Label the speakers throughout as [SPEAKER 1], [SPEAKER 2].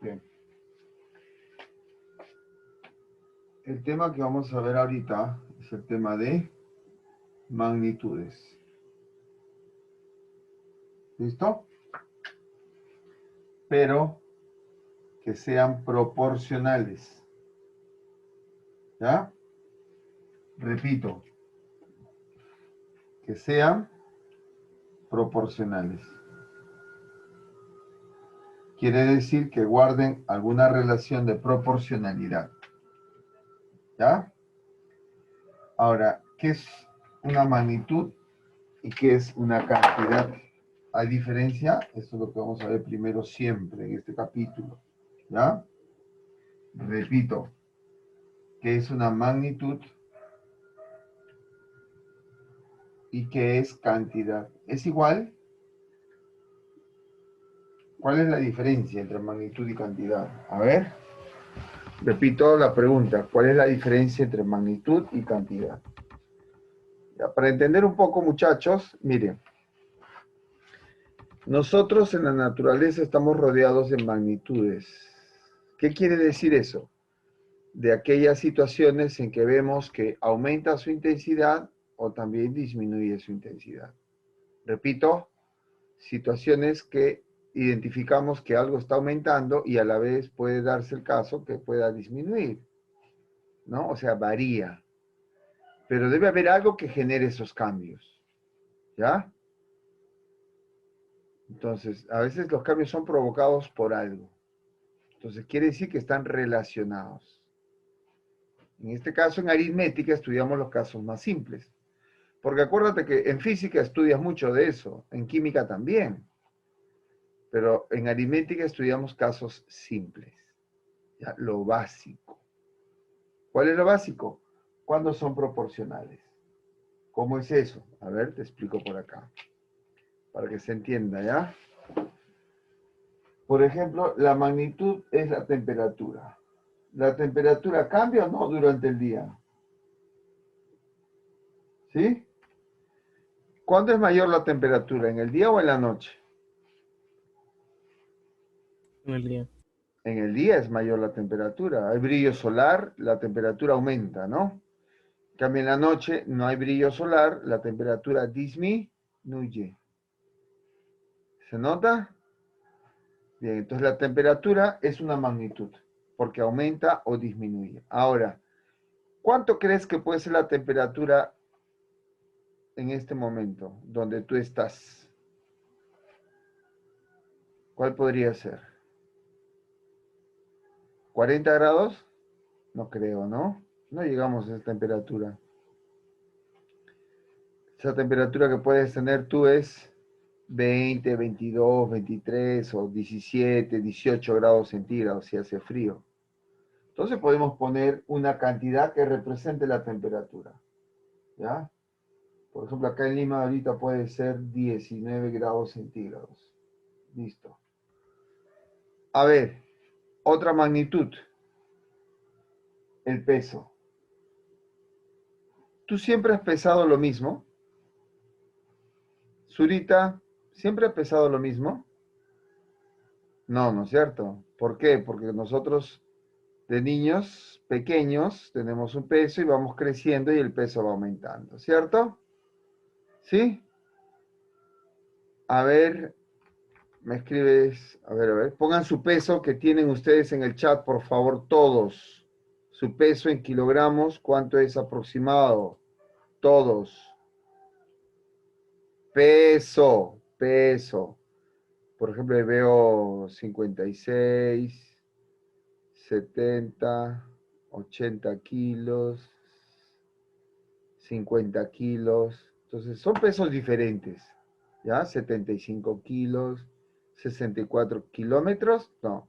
[SPEAKER 1] Bien. El tema que vamos a ver ahorita es el tema de magnitudes. ¿Listo? Pero que sean proporcionales. ¿Ya? Repito, que sean proporcionales. Quiere decir que guarden alguna relación de proporcionalidad. ¿Ya? Ahora, ¿qué es una magnitud y qué es una cantidad? ¿Hay diferencia? Eso es lo que vamos a ver primero siempre en este capítulo. ¿Ya? Repito, ¿qué es una magnitud y qué es cantidad? ¿Es igual? ¿Cuál es la diferencia entre magnitud y cantidad? A ver, repito la pregunta. ¿Cuál es la diferencia entre magnitud y cantidad? Ya, para entender un poco, muchachos, miren. Nosotros en la naturaleza estamos rodeados de magnitudes. ¿Qué quiere decir eso? De aquellas situaciones en que vemos que aumenta su intensidad o también disminuye su intensidad. Repito, situaciones que identificamos que algo está aumentando y a la vez puede darse el caso que pueda disminuir, ¿no? O sea, varía. Pero debe haber algo que genere esos cambios, ¿ya? Entonces, a veces los cambios son provocados por algo. Entonces, quiere decir que están relacionados. En este caso, en aritmética, estudiamos los casos más simples. Porque acuérdate que en física estudias mucho de eso, en química también. Pero en aritmética estudiamos casos simples. ¿Ya? Lo básico. ¿Cuál es lo básico? ¿Cuándo son proporcionales? ¿Cómo es eso? A ver, te explico por acá. Para que se entienda, ¿ya? Por ejemplo, la magnitud es la temperatura. ¿La temperatura cambia o no durante el día? ¿Sí? ¿Cuándo es mayor la temperatura? ¿En el día o en la noche?
[SPEAKER 2] En el día.
[SPEAKER 1] En el día es mayor la temperatura. Hay brillo solar, la temperatura aumenta, ¿no? En cambio, en la noche no hay brillo solar, la temperatura disminuye. ¿Se nota? Bien, entonces la temperatura es una magnitud, porque aumenta o disminuye. Ahora, ¿cuánto crees que puede ser la temperatura en este momento, donde tú estás? ¿Cuál podría ser? ¿40 grados? No creo, ¿no? No llegamos a esa temperatura. Esa temperatura que puedes tener tú es 20, 22, 23 o 17, 18 grados centígrados si hace frío. Entonces podemos poner una cantidad que represente la temperatura. ¿Ya? Por ejemplo, acá en Lima ahorita puede ser 19 grados centígrados. Listo. A ver, otra magnitud. El peso. ¿Tú siempre has pesado lo mismo? Zurita, ¿siempre has pesado lo mismo? No, ¿no es cierto? ¿Por qué? Porque nosotros de niños pequeños tenemos un peso y vamos creciendo y el peso va aumentando, ¿cierto? ¿Sí? A ver, me escribes, a ver, pongan su peso que tienen ustedes en el chat, por favor, todos. Su peso en kilogramos, ¿cuánto es aproximado? Todos. Peso, peso. Por ejemplo, ahí veo 56, 70, 80 kilos, 50 kilos. Entonces, son pesos diferentes. ¿Ya? 75 kilos, 64 kilómetros. No,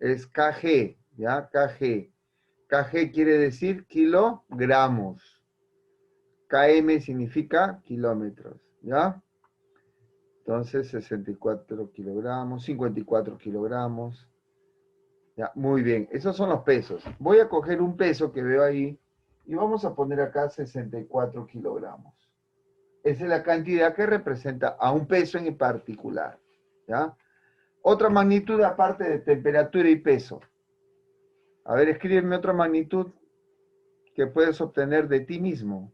[SPEAKER 1] es kg, ¿ya? kg. kg quiere decir kilogramos. km significa kilómetros, ¿ya? Entonces, 64 kilogramos, 54 kilogramos. Ya, muy bien, esos son los pesos. Voy a coger un peso que veo ahí y vamos a poner acá 64 kilogramos. Esa es la cantidad que representa a un peso en particular, ¿ya? Otra magnitud aparte de temperatura y peso. A ver, escríbeme otra magnitud que puedes obtener de ti mismo,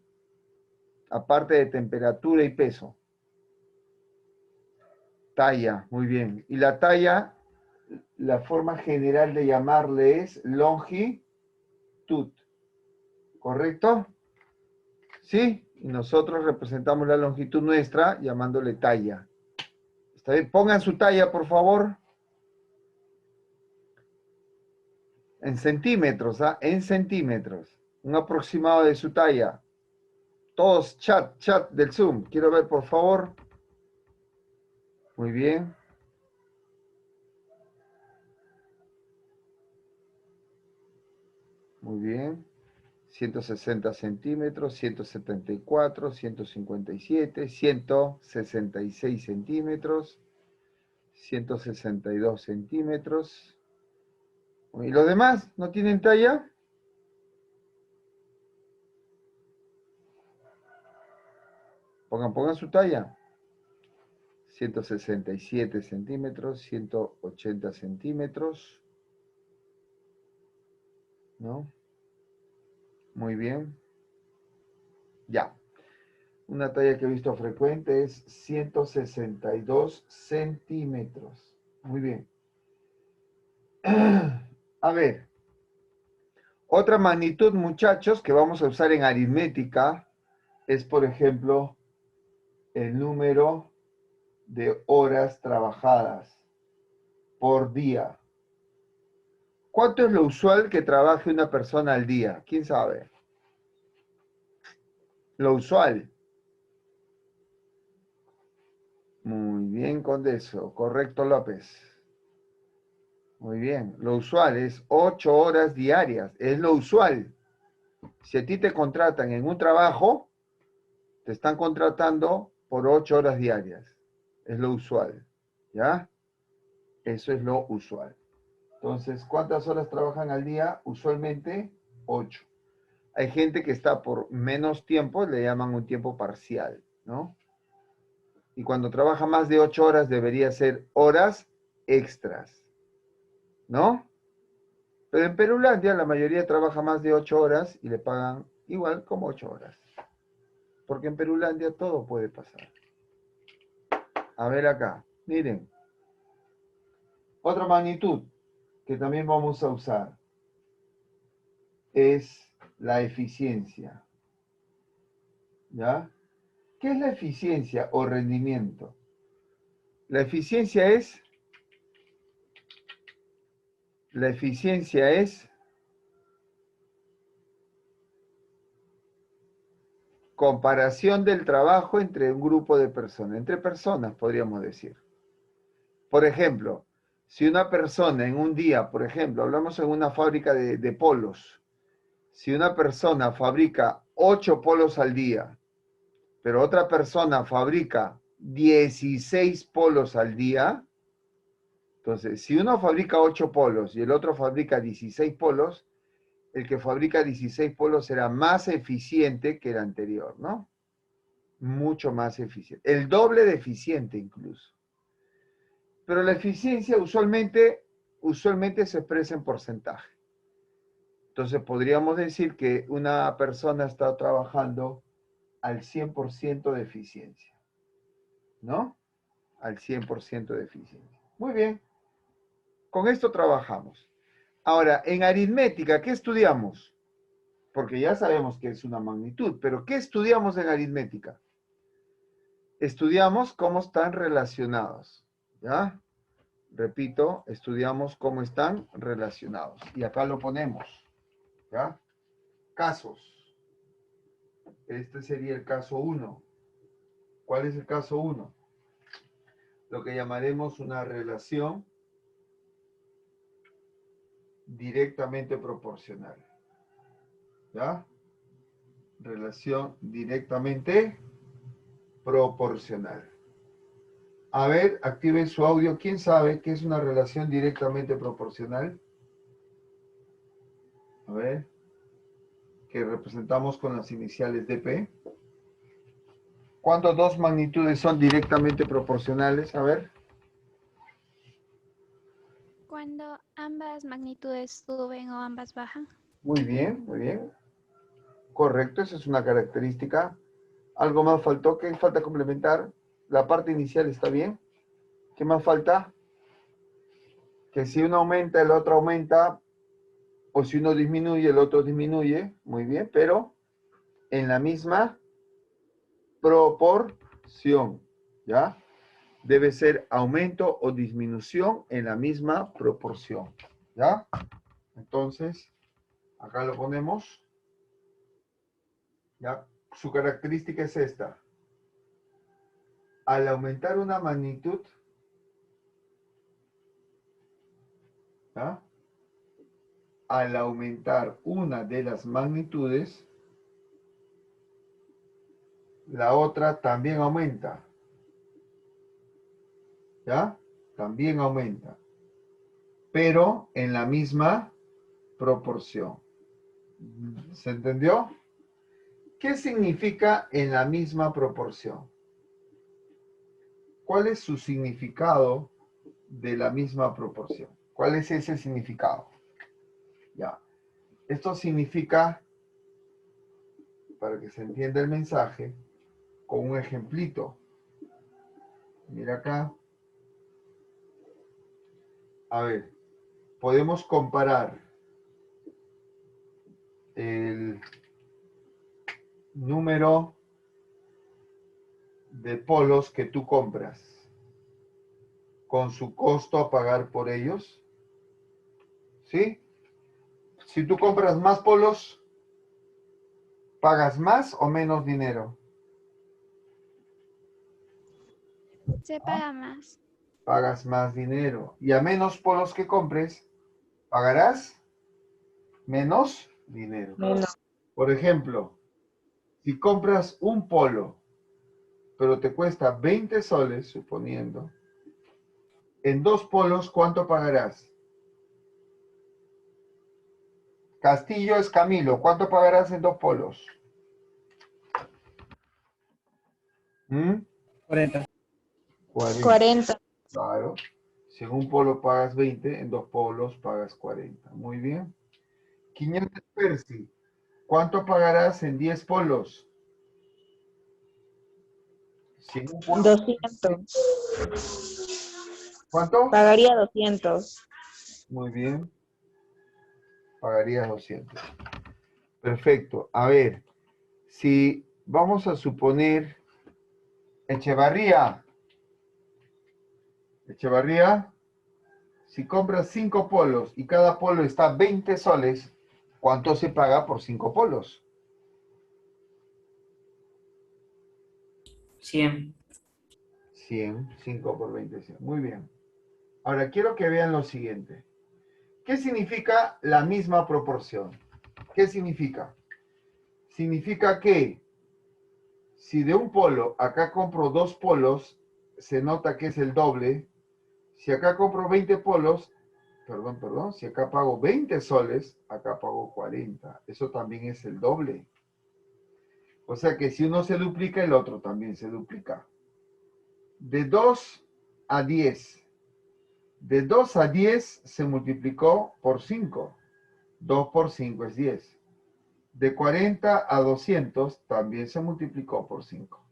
[SPEAKER 1] aparte de temperatura y peso. Talla, muy bien. Y la talla, la forma general de llamarle es longitud, ¿correcto? ¿Sí? Y nosotros representamos la longitud nuestra llamándole talla. ¿Está bien? Pongan su talla, por favor. En centímetros, ¿ah? En centímetros. Un aproximado de su talla. Todos, chat del Zoom. Quiero ver, por favor. Muy bien. Muy bien. 160 centímetros, 174, 157, 166 centímetros, 162 centímetros. ¿Y los demás no tienen talla? Pongan su talla. 167 centímetros, 180 centímetros. ¿No? Muy bien. Ya. Una talla que he visto frecuente es 162 centímetros. Muy bien. A ver. Otra magnitud, muchachos, que vamos a usar en aritmética es, por ejemplo, el número de horas trabajadas por día. ¿Cuánto es lo usual que trabaje una persona al día? ¿Quién sabe? Lo usual. Muy bien, Condeso. Correcto, López. Muy bien. Lo usual es 8 horas diarias. Es lo usual. Si a ti te contratan en un trabajo, te están contratando por 8 horas diarias. Es lo usual. ¿Ya? Eso es lo usual. Entonces, ¿cuántas horas trabajan al día? Usualmente 8. Hay gente que está por menos tiempo, le llaman un tiempo parcial, ¿no? Y cuando trabaja más de 8 horas debería ser horas extras, ¿no? Pero en Perulandia la mayoría trabaja más de 8 horas y le pagan igual como 8 horas. Porque en Perulandia todo puede pasar. A ver acá, miren. Otra magnitud que también vamos a usar es la eficiencia. ¿Ya? ¿Qué es la eficiencia o rendimiento? La eficiencia es comparación del trabajo entre un grupo de personas, entre personas podríamos decir. Por ejemplo, si una persona en un día, por ejemplo, hablamos en una fábrica de polos, si una persona fabrica 8 polos al día, pero otra persona fabrica 16 polos al día, entonces, si uno fabrica 8 polos y el otro fabrica 16 polos, el que fabrica 16 polos será más eficiente que el anterior, ¿no? Mucho más eficiente. El doble de eficiente incluso. Pero la eficiencia usualmente se expresa en porcentaje. Entonces podríamos decir que una persona está trabajando al 100% de eficiencia, ¿no? Al 100% de eficiencia. Muy bien. Con esto trabajamos. Ahora, en aritmética, ¿qué estudiamos? Porque ya sabemos que es una magnitud, pero ¿qué estudiamos en aritmética? Estudiamos cómo están relacionados, ¿ya? Repito, estudiamos cómo están relacionados. Y acá lo ponemos, ¿ya? Casos. Este sería el caso 1. ¿Cuál es el caso 1? Lo que llamaremos una relación directamente proporcional, ¿ya? Relación directamente proporcional. A ver, activen su audio. ¿Quién sabe qué es una relación directamente proporcional? A ver, que representamos con las iniciales dp. ¿Cuántas dos magnitudes son directamente proporcionales? A ver.
[SPEAKER 2] Cuando ambas magnitudes suben o ambas bajan.
[SPEAKER 1] Muy bien, muy bien. Correcto, esa es una característica. ¿Algo más faltó? ¿Qué falta complementar? La parte inicial está bien. ¿Qué más falta? Que si uno aumenta, el otro aumenta, o si uno disminuye, el otro disminuye. Muy bien, pero en la misma proporción, ¿ya? Debe ser aumento o disminución en la misma proporción, ¿ya? Entonces, acá lo ponemos, ¿ya? Su característica es esta. Al aumentar una magnitud, ¿ya? Al aumentar una de las magnitudes, la otra también aumenta, ¿ya? También aumenta, pero en la misma proporción. ¿Se entendió? ¿Qué significa en la misma proporción? ¿Cuál es su significado de la misma proporción? ¿Cuál es ese significado? Ya. Esto significa, para que se entienda el mensaje, con un ejemplito. Mira acá. A ver, podemos comparar el número de polos que tú compras con su costo a pagar por ellos. ¿Sí? Si tú compras más polos, ¿pagas más o menos dinero?
[SPEAKER 2] Se paga más.
[SPEAKER 1] Pagas más dinero. Y a menos polos que compres, pagarás menos dinero.
[SPEAKER 3] Menos.
[SPEAKER 1] Por ejemplo, si compras un polo, pero te cuesta 20 soles, suponiendo, en dos polos, ¿cuánto pagarás? Castillo es Camilo, ¿cuánto pagarás en dos polos? ¿Mm?
[SPEAKER 3] 40.
[SPEAKER 1] 40.
[SPEAKER 3] 40.
[SPEAKER 1] Claro. Si en un polo pagas 20, en dos polos pagas 40. Muy bien. 500 Percy, ¿cuánto pagarás en 10 polos? Si en un polo,
[SPEAKER 3] 200.
[SPEAKER 1] ¿cuánto?
[SPEAKER 3] Pagaría 200.
[SPEAKER 1] Muy bien. Pagarías 200. Perfecto. A ver, si vamos a suponer Echevarría, si compras 5 polos y cada polo está 20 soles, ¿cuánto se paga por 5 polos?
[SPEAKER 4] 100.
[SPEAKER 1] 100, 5 por 20, 100. Muy bien. Ahora quiero que vean lo siguiente. ¿Qué significa la misma proporción? ¿Qué significa? Significa que si de un polo acá compro 2 polos, se nota que es el doble. Si acá compro 20 polos, perdón, si acá pago 20 soles, acá pago 40. Eso también es el doble. O sea que si uno se duplica, el otro también se duplica. De 2 a 10. De 2 a 10 se multiplicó por 5. 2 por 5 es 10. De 40 a 200 también se multiplicó por 5.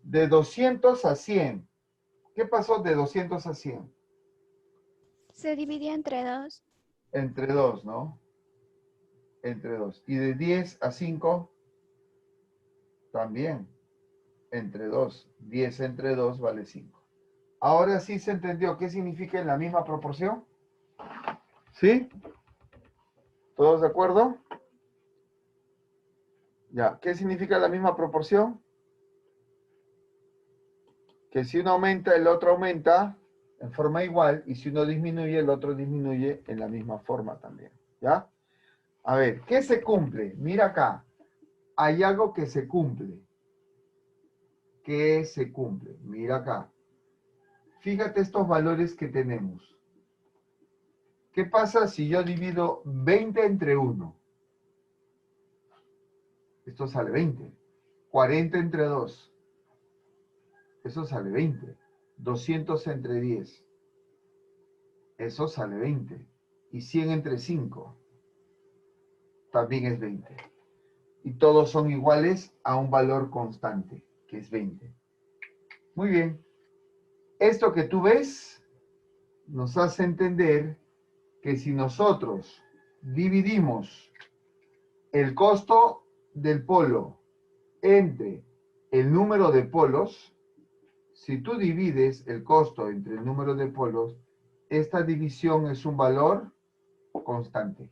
[SPEAKER 1] De 200 a 100. ¿Qué pasó de 200 a 100?
[SPEAKER 2] Se dividió entre 2.
[SPEAKER 1] Entre 2, ¿no? Entre 2. Y de 10 a 5 también. Entre 2. 10 entre 2 vale 5. Ahora sí se entendió qué significa en la misma proporción. ¿Sí? ¿Todos de acuerdo? Ya. ¿Qué significa la misma proporción? Que si uno aumenta, el otro aumenta en forma igual, y si uno disminuye, el otro disminuye en la misma forma también. ¿Ya? A ver, ¿qué se cumple? Mira acá. Hay algo que se cumple. ¿Qué se cumple? Mira acá. Fíjate estos valores que tenemos. ¿Qué pasa si yo divido 20 entre 1? Esto sale 20. 40 entre 2. Eso sale 20. 200 entre 10. Eso sale 20. Y 100 entre 5 también es 20. Y todos son iguales a un valor constante, que es 20. Muy bien. Esto que tú ves nos hace entender que si nosotros dividimos el costo del polo entre el número de polos, si tú divides el costo entre el número de polos, esta división es un valor constante.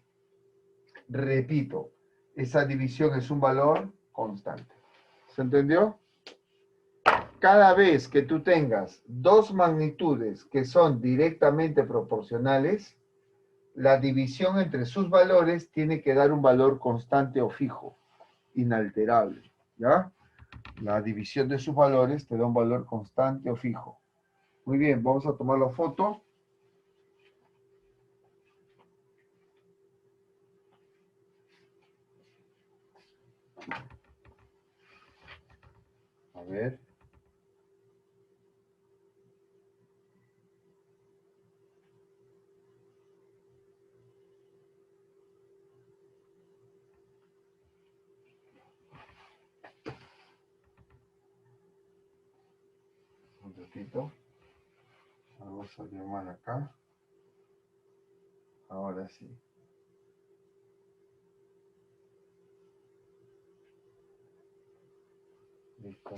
[SPEAKER 1] Repito, esa división es un valor constante. ¿Se entendió? Cada vez que tú tengas dos magnitudes que son directamente proporcionales, la división entre sus valores tiene que dar un valor constante o fijo, inalterable. ¿Ya? La división de sus valores te da un valor constante o fijo. Muy bien, vamos a tomar la foto. A ver. Un ratito. Vamos a llamar acá. Ahora sí. Listo.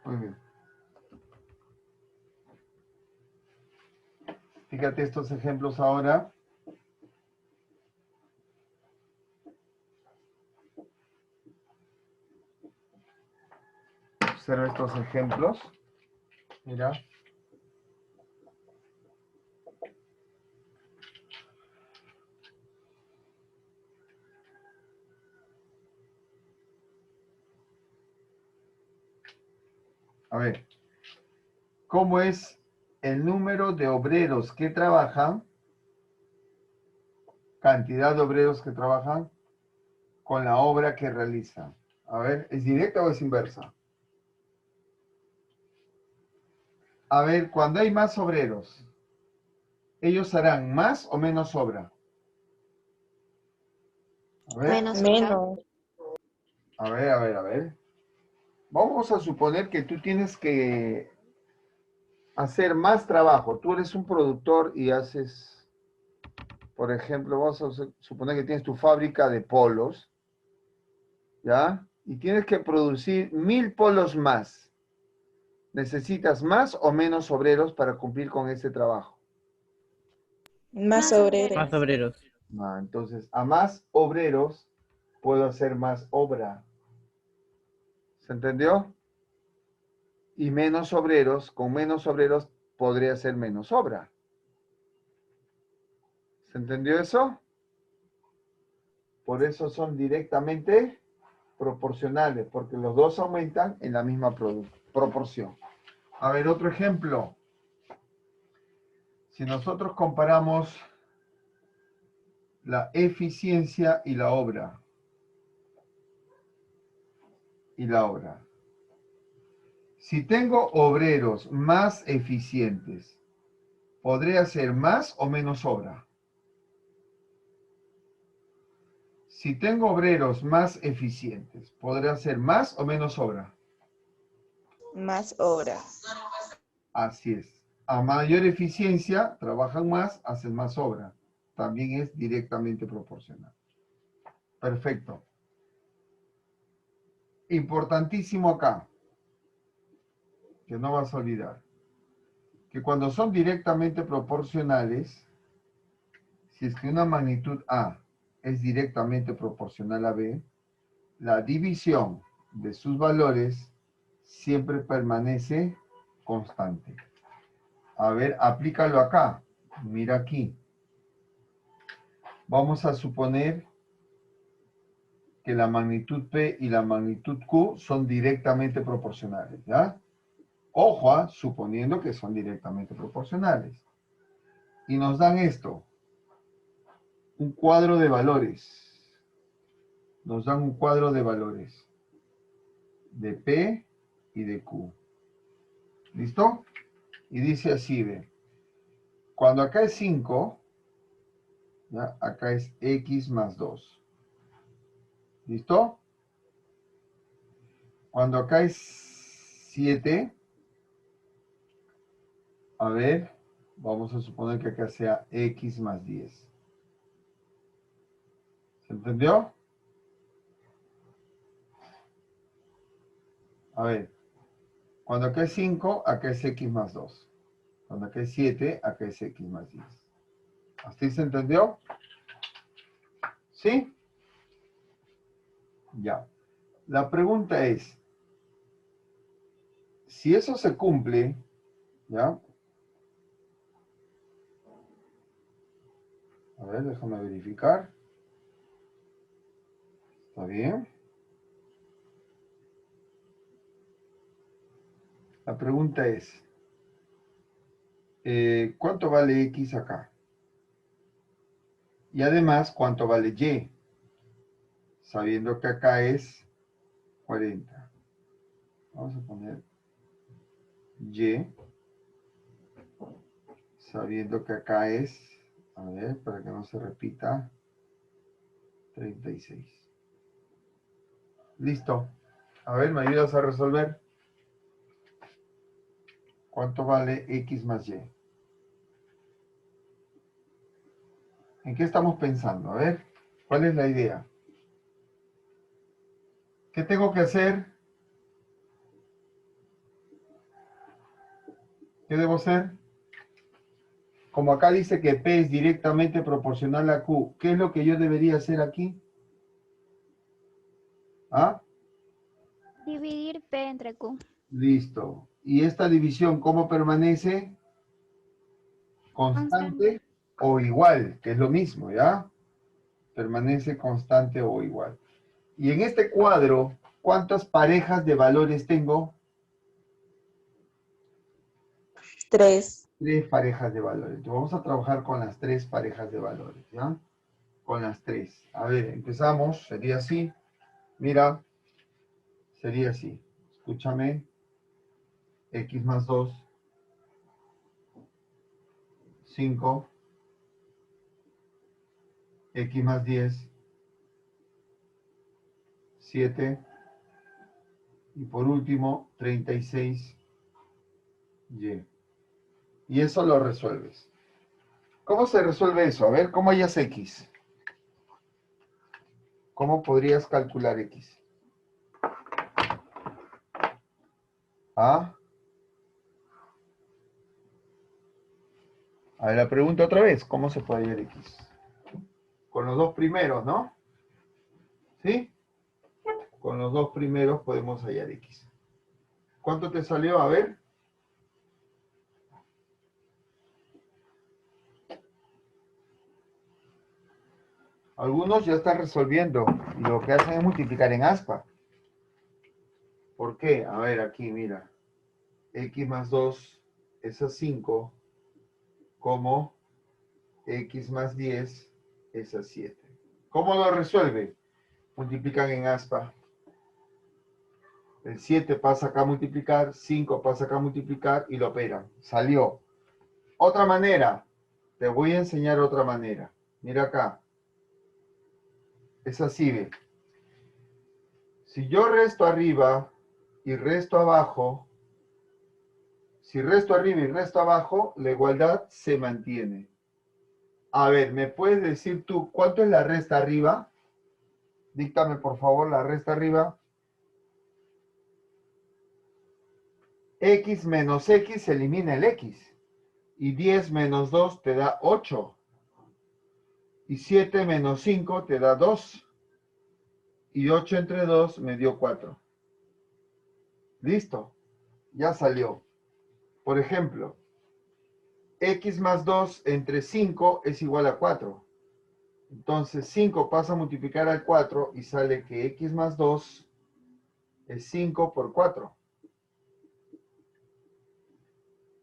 [SPEAKER 1] Muy bien. Fíjate estos ejemplos ahora. Observa estos ejemplos. Mira. A ver. ¿Cómo es el número de obreros que trabajan? Cantidad de obreros que trabajan con la obra que realizan. A ver, ¿es directa o es inversa? A ver, cuando hay más obreros, ¿ellos harán más o menos obra? A ver,
[SPEAKER 2] Menos.
[SPEAKER 3] Menos.
[SPEAKER 1] a ver. Vamos a suponer que tú tienes que hacer más trabajo. Tú eres un productor y haces, por ejemplo, vamos a suponer que tienes tu fábrica de polos, ¿ya? Y tienes que producir 1000 polos más. ¿Necesitas más o menos obreros para cumplir con ese trabajo?
[SPEAKER 3] Más
[SPEAKER 2] Más
[SPEAKER 3] obreros.
[SPEAKER 2] obreros.
[SPEAKER 4] Más obreros.
[SPEAKER 1] Entonces, a más obreros puedo hacer más obra. ¿Se entendió? Y menos obreros, con menos obreros podría hacer menos obra. ¿Se entendió eso? Por eso son directamente proporcionales, porque los dos aumentan en la misma proporción. A ver, otro ejemplo. Si nosotros comparamos la eficiencia y la obra. Si tengo obreros más eficientes, ¿podré hacer más o menos obra? Si tengo obreros más eficientes, ¿podré hacer más o menos obra?
[SPEAKER 3] Más horas.
[SPEAKER 1] Así es. A mayor eficiencia, trabajan más, hacen más obra. También es directamente proporcional. Perfecto. Importantísimo acá, que no vas a olvidar, que cuando son directamente proporcionales, si es que una magnitud A es directamente proporcional a B, la división de sus valores siempre permanece constante. A ver, aplícalo acá. Mira aquí. Vamos a suponer que la magnitud P y la magnitud Q son directamente proporcionales, ¿ya? Ojo, suponiendo que son directamente proporcionales. Y nos dan esto, un cuadro de valores. Nos dan un cuadro de valores de P y de Q. ¿Listo? Y dice así, ve. Cuando acá es 5, ¿ya? Acá es X más 2. ¿Listo? Cuando acá es 7, a ver, vamos a suponer que acá sea X más 10. ¿Se entendió? A ver, cuando acá es 5, acá es X más 2. Cuando acá es 7, acá es X más 10. ¿Así se entendió? ¿Sí? Ya. La pregunta es, si eso se cumple, ¿ya? A ver, déjame verificar. ¿Está bien? La pregunta es, ¿cuánto vale X acá? Y además, ¿cuánto vale Y? Sabiendo que acá es 40. Vamos a poner Y, sabiendo que acá es, a ver, para que no se repita, 36. Listo. A ver, ¿me ayudas a resolver? ¿Cuánto vale X más Y? ¿En qué estamos pensando? A ver, ¿cuál es la idea? ¿Qué tengo que hacer? ¿Qué debo hacer? Como acá dice que P es directamente proporcional a Q, ¿qué es lo que yo debería hacer aquí? ¿Ah?
[SPEAKER 2] Dividir P entre Q.
[SPEAKER 1] Listo. ¿Y esta división cómo permanece?
[SPEAKER 2] Constante.
[SPEAKER 1] ¿Constante o igual? Que es lo mismo, ¿ya? Permanece constante o igual. Y en este cuadro, ¿cuántas parejas de valores tengo?
[SPEAKER 3] 3.
[SPEAKER 1] 3 parejas de valores. Entonces vamos a trabajar con las 3 parejas de valores, ¿ya? Con las 3. A ver, empezamos. Sería así. Mira, sería así. Escúchame. X más 2, 5. X más 10, 7. Y por último, 36Y. Y eso lo resuelves. ¿Cómo se resuelve eso? A ver, ¿cómo hallas X? ¿Cómo podrías calcular X? ¿Ah? A ver, la pregunta otra vez. ¿Cómo se puede hallar X? Con los dos primeros, ¿no? ¿Sí? Con los dos primeros podemos hallar X. ¿Cuánto te salió? A ver. Algunos ya están resolviendo y lo que hacen es multiplicar en aspa. ¿Por qué? A ver, aquí, mira. X más 2 es a 5, como X más 10 es a 7. ¿Cómo lo resuelve? Multiplican en aspa. El 7 pasa acá a multiplicar, 5 pasa acá a multiplicar y lo operan. Salió. Otra manera. Te voy a enseñar otra manera. Mira acá. Es así, ve. Si yo resto arriba y resto abajo, si resto arriba y resto abajo, la igualdad se mantiene. A ver, ¿me puedes decir tú cuánto es la resta arriba? Díctame, por favor, la resta arriba. X menos X elimina el X. Y 10 menos 2 te da 8. Y 7 menos 5 te da 2. Y 8 entre 2 me dio 4. Listo. Ya salió. Por ejemplo, X más 2 entre 5 es igual a 4. Entonces 5 pasa a multiplicar al 4 y sale que x más 2 es 5 por 4.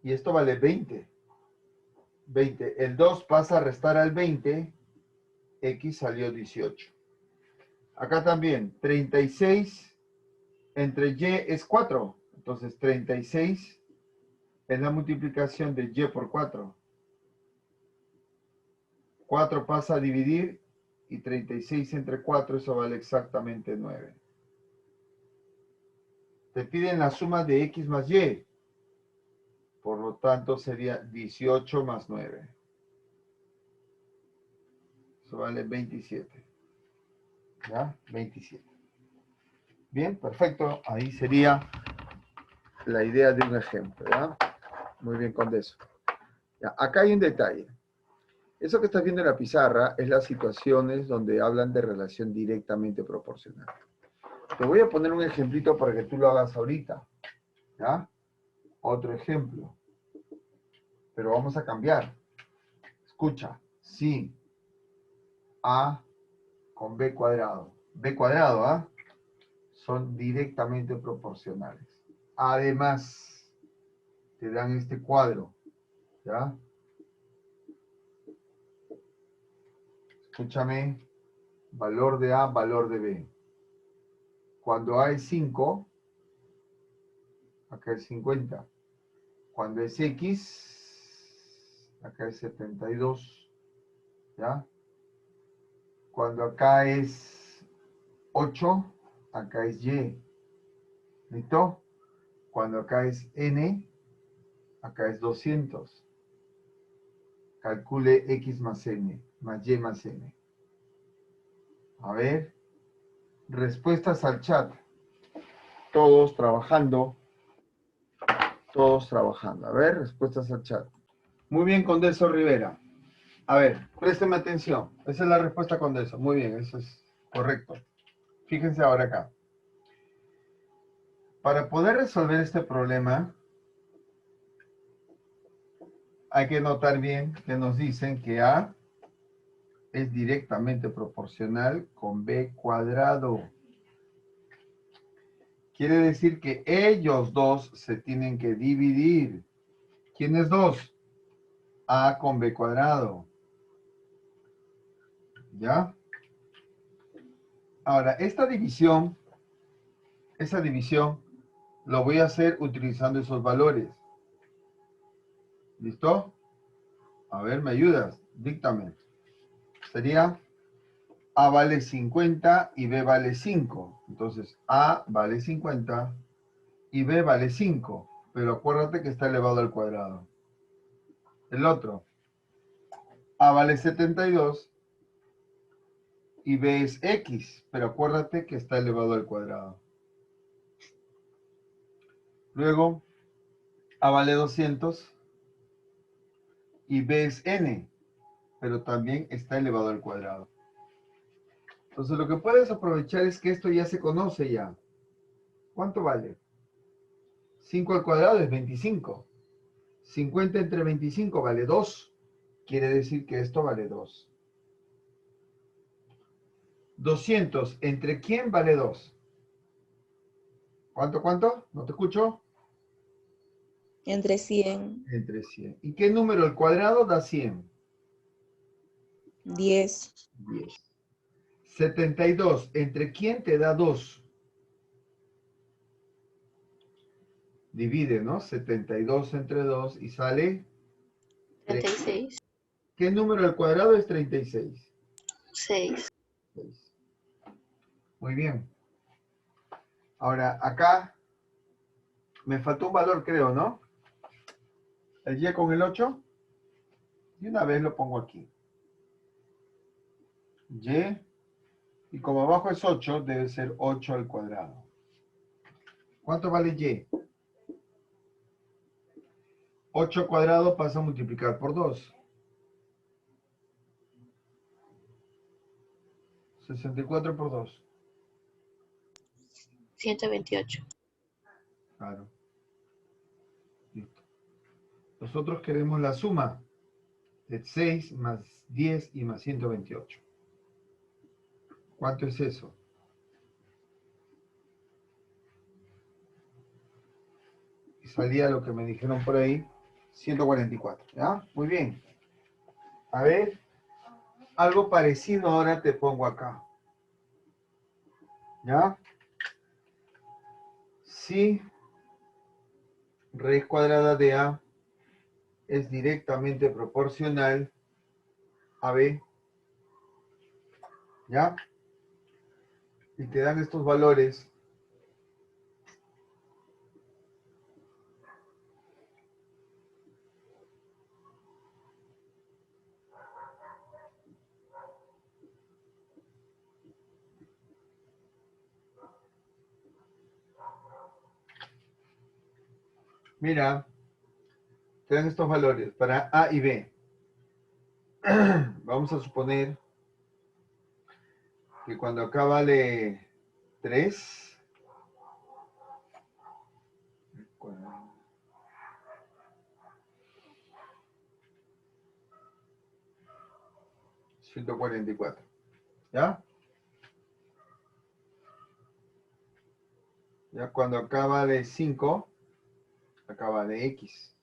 [SPEAKER 1] Y esto vale 20. 20. El 2 pasa a restar al 20, x salió 18. Acá también, 36 entre y es 4. Entonces 36 es la multiplicación de y por 4. 4 pasa a dividir y 36 entre 4, eso vale exactamente 9. Te piden la suma de x más y. Por lo tanto sería 18 más 9. Eso vale 27. ¿Ya? 27. Bien, perfecto. Ahí sería la idea de un ejemplo. ¿Ya? Muy bien con eso. Ya, acá hay un detalle. Eso que estás viendo en la pizarra es las situaciones donde hablan de relación directamente proporcional. Te voy a poner un ejemplito para que tú lo hagas ahorita. ¿Ya? Otro ejemplo. Pero vamos a cambiar. Escucha. Si A con B cuadrado. B cuadrado, ¿ah? Son directamente proporcionales. Además, te dan este cuadro. ¿Ya? Escúchame. Valor de A, valor de B. Cuando A es 5, acá es 50. Cuando es X, acá es 72. ¿Ya? Cuando acá es 8, acá es Y. ¿Listo? Cuando acá es N, acá es 200. Calcule X más N, más Y más N. A ver, respuestas al chat. Todos trabajando. Todos trabajando. A ver, respuestas al chat. Muy bien, Condeso Rivera. A ver, présteme atención. Esa es la respuesta, Condeso. Muy bien, eso es correcto. Fíjense ahora acá. Para poder resolver este problema, hay que notar bien que nos dicen que A es directamente proporcional con B cuadrado. Quiere decir que ellos dos se tienen que dividir. ¿Quiénes dos? A con B cuadrado. ¿Ya? Ahora, esa división, lo voy a hacer utilizando esos valores. ¿Listo? A ver, ¿me ayudas? Díctame. Sería A vale 50 y B vale 5. Entonces, A vale 50 y B vale 5. Pero acuérdate que está elevado al cuadrado. El otro. A vale 72 y B es X. Pero acuérdate que está elevado al cuadrado. Luego, A vale 200 y B es N. Pero también está elevado al cuadrado. Entonces, lo que puedes aprovechar es que esto ya se conoce ya. ¿Cuánto vale? 5 al cuadrado es 25. 50 entre 25 vale 2. Quiere decir que esto vale 2. 200 entre quién vale 2. ¿Cuánto, cuánto? ¿No te escucho?
[SPEAKER 3] Entre 100,
[SPEAKER 1] Entre 100. ¿Y qué número al cuadrado da 100?
[SPEAKER 3] 10,
[SPEAKER 1] 10. 72 entre quién te da 2. Divide, ¿no? 72 entre 2 y sale
[SPEAKER 4] 36.
[SPEAKER 1] ¿Qué número al cuadrado es 36?
[SPEAKER 4] 6.
[SPEAKER 1] 6. Muy bien. Ahora, acá me faltó un valor, creo, ¿no? El y con el 8. Y una vez lo pongo aquí. Y como abajo es 8, debe ser 8 al cuadrado. ¿Cuánto vale y? 8 al cuadrado pasa a multiplicar por 2. 64 por 2.
[SPEAKER 4] 128.
[SPEAKER 1] Claro. Listo. Nosotros queremos la suma de 6 más 10 y más 128. ¿Cuánto es eso? Y salía lo que me dijeron por ahí, 144. ¿Ya? Muy bien. A ver, algo parecido ahora te pongo acá. ¿Ya? Si raíz cuadrada de A es directamente proporcional a B, ¿ya? Y te dan estos valores. Mira, te dan estos valores para A y B. Vamos a suponer que cuando acá vale 3, 144. ¿Ya? Ya cuando acá vale 5, acá vale X.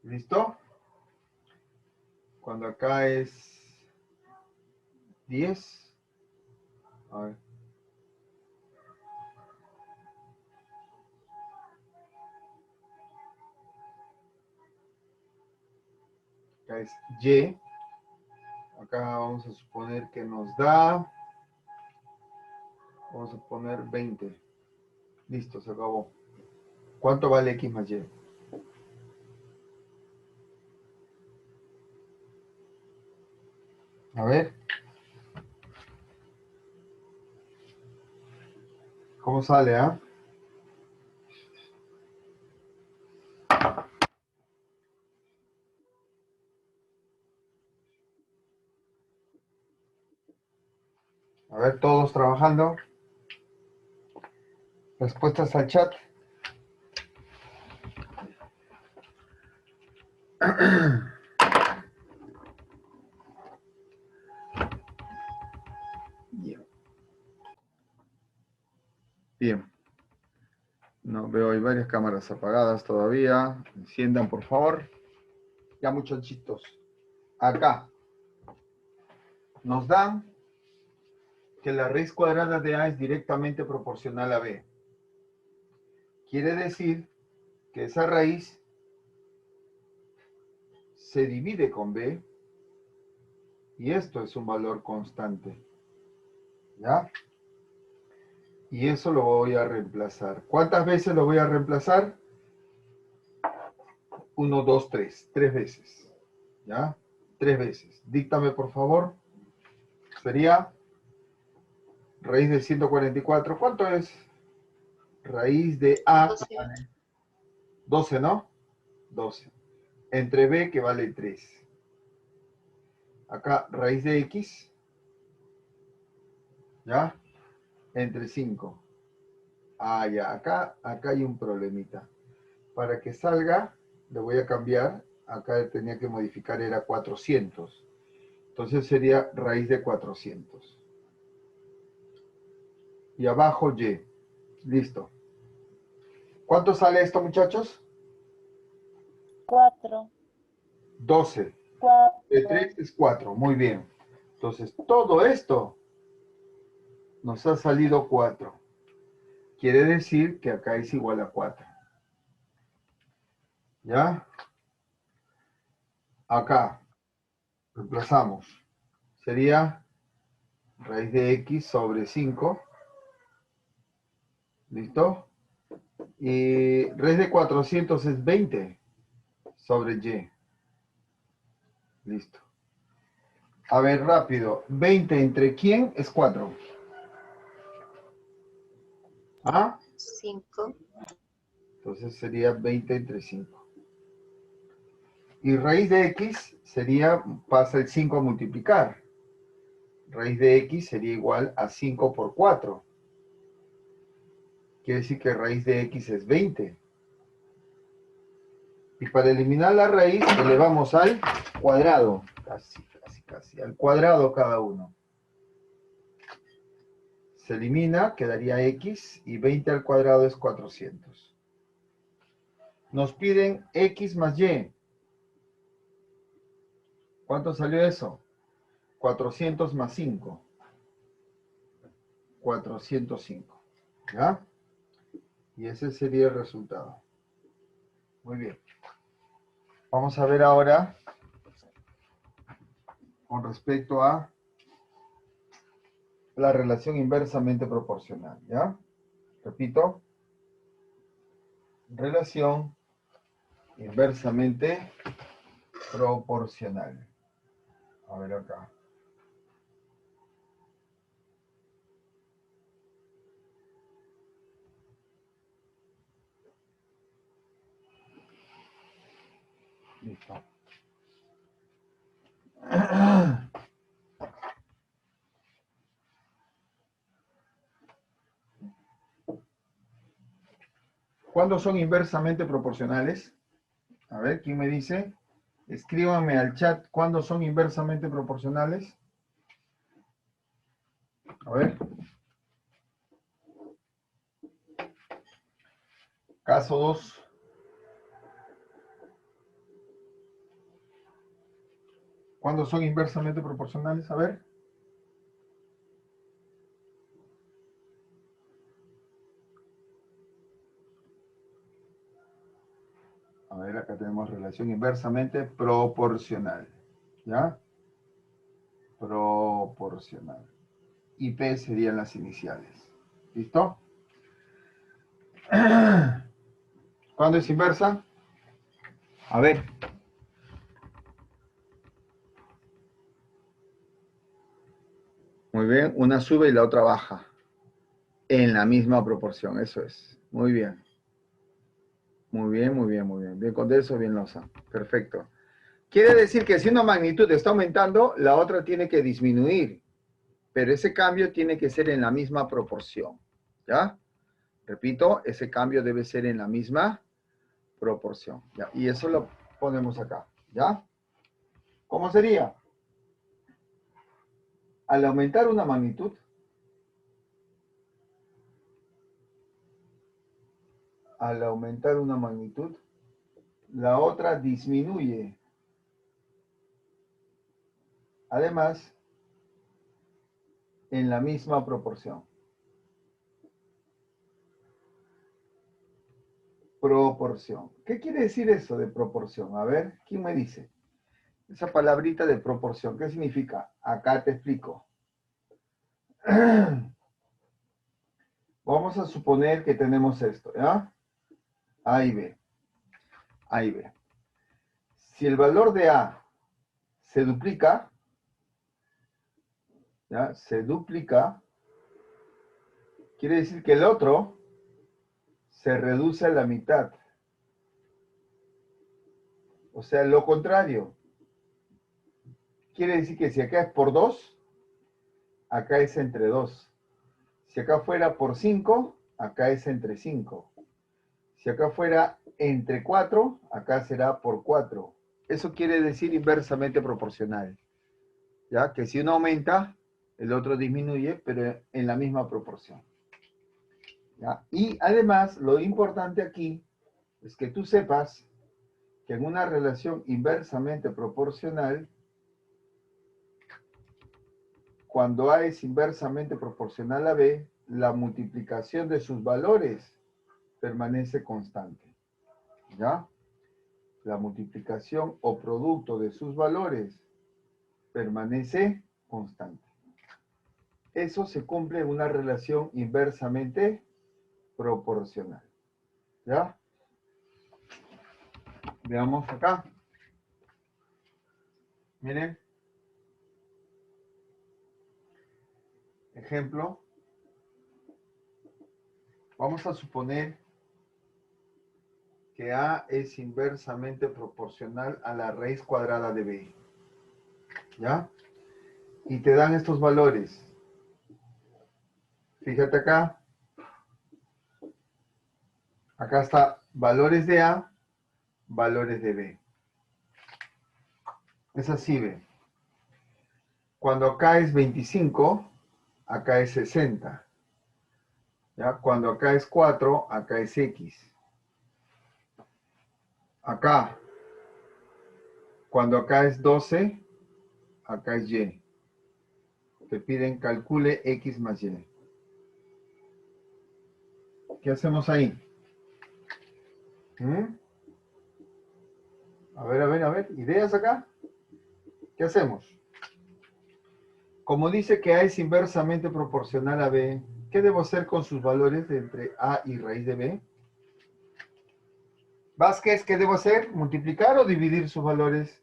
[SPEAKER 1] ¿Listo? Cuando acá es 10, a ver. Acá es Y. Acá vamos a suponer que nos da, vamos a poner 20. Listo, se acabó. ¿Cuánto vale X más Y? A ver. ¿Cómo sale, ah? A ver, todos trabajando. Respuestas al chat. Bien. No veo, hay varias cámaras apagadas todavía. Enciendan, por favor. Ya, muchachitos. Acá nos dan que la raíz cuadrada de A es directamente proporcional a B. Quiere decir que esa raíz se divide con B y esto es un valor constante. ¿Ya? Y eso lo voy a reemplazar. ¿Cuántas veces lo voy a reemplazar? 1, 2, 3. 3 veces. ¿Ya? 3 veces. Díctame, por favor. Sería raíz de 144. ¿Cuánto es? Raíz de A.
[SPEAKER 4] 12.
[SPEAKER 1] 12, ¿no? 12. Entre B, que vale 3. Acá, raíz de X. ¿Ya? Entre 5. Ah, ya. Acá hay un problemita. Para que salga, le voy a cambiar. Acá tenía que modificar, era 400. Entonces sería raíz de 400. Y abajo Y. Listo. ¿Cuánto sale esto, muchachos?
[SPEAKER 5] 4.
[SPEAKER 1] 12.
[SPEAKER 5] 4.
[SPEAKER 1] De 3 es 4. Muy bien. Entonces, todo esto nos ha salido 4. Quiere decir que acá es igual a 4. ¿Ya? Acá reemplazamos. Sería raíz de X sobre 5. ¿Listo? Y raíz de 400 es 20 sobre Y. Listo. A ver, rápido. 20 entre quién es 4. ¿Ah?
[SPEAKER 4] 5.
[SPEAKER 1] Entonces sería 20 entre 5. Y raíz de X sería, pasa el 5 a multiplicar. Raíz de X sería igual a 5 por 4. Quiere decir que raíz de X es 20. Y para eliminar la raíz, elevamos al cuadrado. Casi. Al cuadrado cada uno. Se elimina, quedaría x, y 20 al cuadrado es 400. Nos piden x más y. ¿Cuánto salió eso? 400 más 5. 405. ¿Ya? Y ese sería el resultado. Muy bien. Vamos a ver ahora con respecto a la relación inversamente proporcional. ¿Ya? Repito. Relación inversamente proporcional. A ver acá. Listo. ¿Cuándo son inversamente proporcionales? A ver, ¿quién me dice? Escríbanme al chat cuándo son inversamente proporcionales. A ver. Caso 2. ¿Cuándo son inversamente proporcionales? A ver. A ver, acá tenemos relación inversamente proporcional. ¿Ya? Proporcional. Y P serían las iniciales. ¿Listo? ¿Cuándo es inversa? A ver. Muy bien, una sube y la otra baja. En la misma proporción, eso es. Muy bien. Muy bien, muy bien, muy bien. Bien con eso, bien losa. Perfecto. Quiere decir que si una magnitud está aumentando, la otra tiene que disminuir. Pero ese cambio tiene que ser en la misma proporción. ¿Ya? Repito, ese cambio debe ser en la misma proporción. ¿Ya? Y eso lo ponemos acá. ¿Ya? ¿Cómo sería? Al aumentar una magnitud, la otra disminuye. Además, en la misma proporción. Proporción. ¿Qué quiere decir eso de proporción? A ver, ¿quién me dice? Esa palabrita de proporción, ¿qué significa? Acá te explico. Vamos a suponer que tenemos esto, ¿ya? A y B. A y B. Si el valor de A se duplica, ¿ya? Se duplica, quiere decir que el otro se reduce a la mitad. O sea, lo contrario. Quiere decir que si acá es por 2, acá es entre 2. Si acá fuera por 5, acá es entre 5. Si acá fuera entre 4, acá será por 4. Eso quiere decir inversamente proporcional. ¿Ya? Que si uno aumenta, el otro disminuye, pero en la misma proporción. ¿Ya? Y además, lo importante aquí es que tú sepas que en una relación inversamente proporcional, cuando A es inversamente proporcional a B, la multiplicación de sus valores permanece constante. ¿Ya? La multiplicación o producto de sus valores permanece constante. Eso se cumple en una relación inversamente proporcional. ¿Ya? Veamos acá. Miren. Ejemplo. Vamos a suponer que A es inversamente proporcional a la raíz cuadrada de B. ¿Ya? Y te dan estos valores. Fíjate acá. Acá está valores de A, valores de B. Es así, ve. Cuando acá es 25, acá es 60. ¿Ya? Cuando acá es 4, acá es X. Acá, cuando acá es 12, acá es Y. Te piden calcule X más Y. ¿Qué hacemos ahí? ¿Mm? A ver. ¿Ideas acá? ¿Qué hacemos? Como dice que A es inversamente proporcional a B, ¿qué debo hacer con sus valores de entre A y raíz de B? Vázquez, ¿qué debo hacer? ¿Multiplicar o dividir sus valores?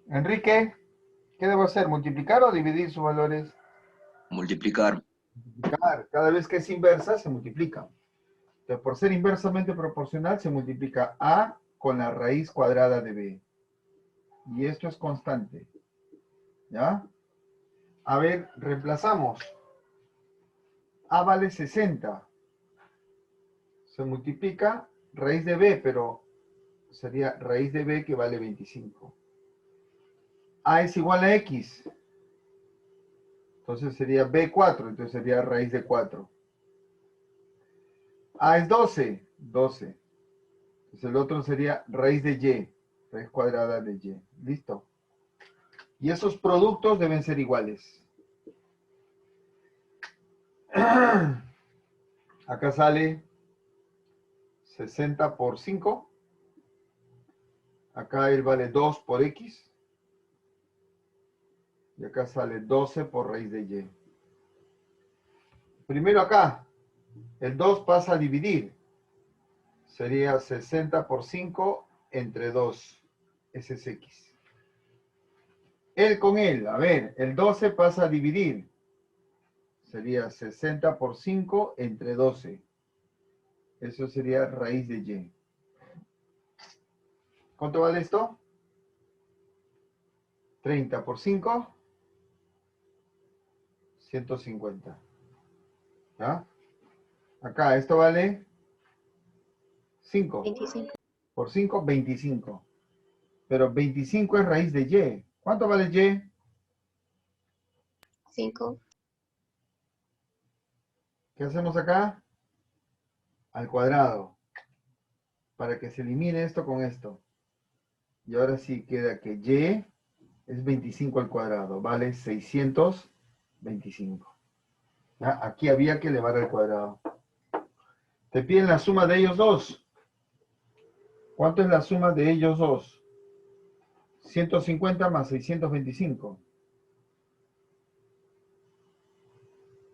[SPEAKER 1] Enrique, ¿qué debo hacer? ¿Multiplicar o dividir sus valores?
[SPEAKER 5] Multiplicar.
[SPEAKER 1] Multiplicar. Cada vez que es inversa, se multiplica. Entonces, por ser inversamente proporcional, se multiplica A con la raíz cuadrada de B. Y esto es constante. ¿Ya? A ver, reemplazamos. A vale 60. Se multiplica raíz de B, pero sería raíz de B que vale 25. A es igual a X. Entonces sería B4, entonces sería raíz de 4. A es 12. Entonces el otro sería raíz de Y. Raíz cuadrada de Y. ¿Listo? Y esos productos deben ser iguales. Acá sale 60 por 5. Acá él vale 2 por X. Y acá sale 12 por raíz de Y. Primero acá, el 2 pasa a dividir. Sería 60 por 5 entre 2. Ese es X. Él con él, a ver, el 12 pasa a dividir. Sería 60 por 5 entre 12. Eso sería raíz de Y. ¿Cuánto vale esto? 30 por 5, 150. ¿Ya? Acá, esto vale 5.
[SPEAKER 4] 25.
[SPEAKER 1] Por 5, 25. Pero 25 es raíz de Y. ¿Cuánto vale Y?
[SPEAKER 4] 5.
[SPEAKER 1] ¿Qué hacemos acá? Al cuadrado. Para que se elimine esto con esto. Y ahora sí queda que Y es 25 al cuadrado. Vale 625. ¿Ya? Aquí había que elevar al cuadrado. Te piden la suma de ellos dos. ¿Cuánto es la suma de ellos dos? 150 más 625.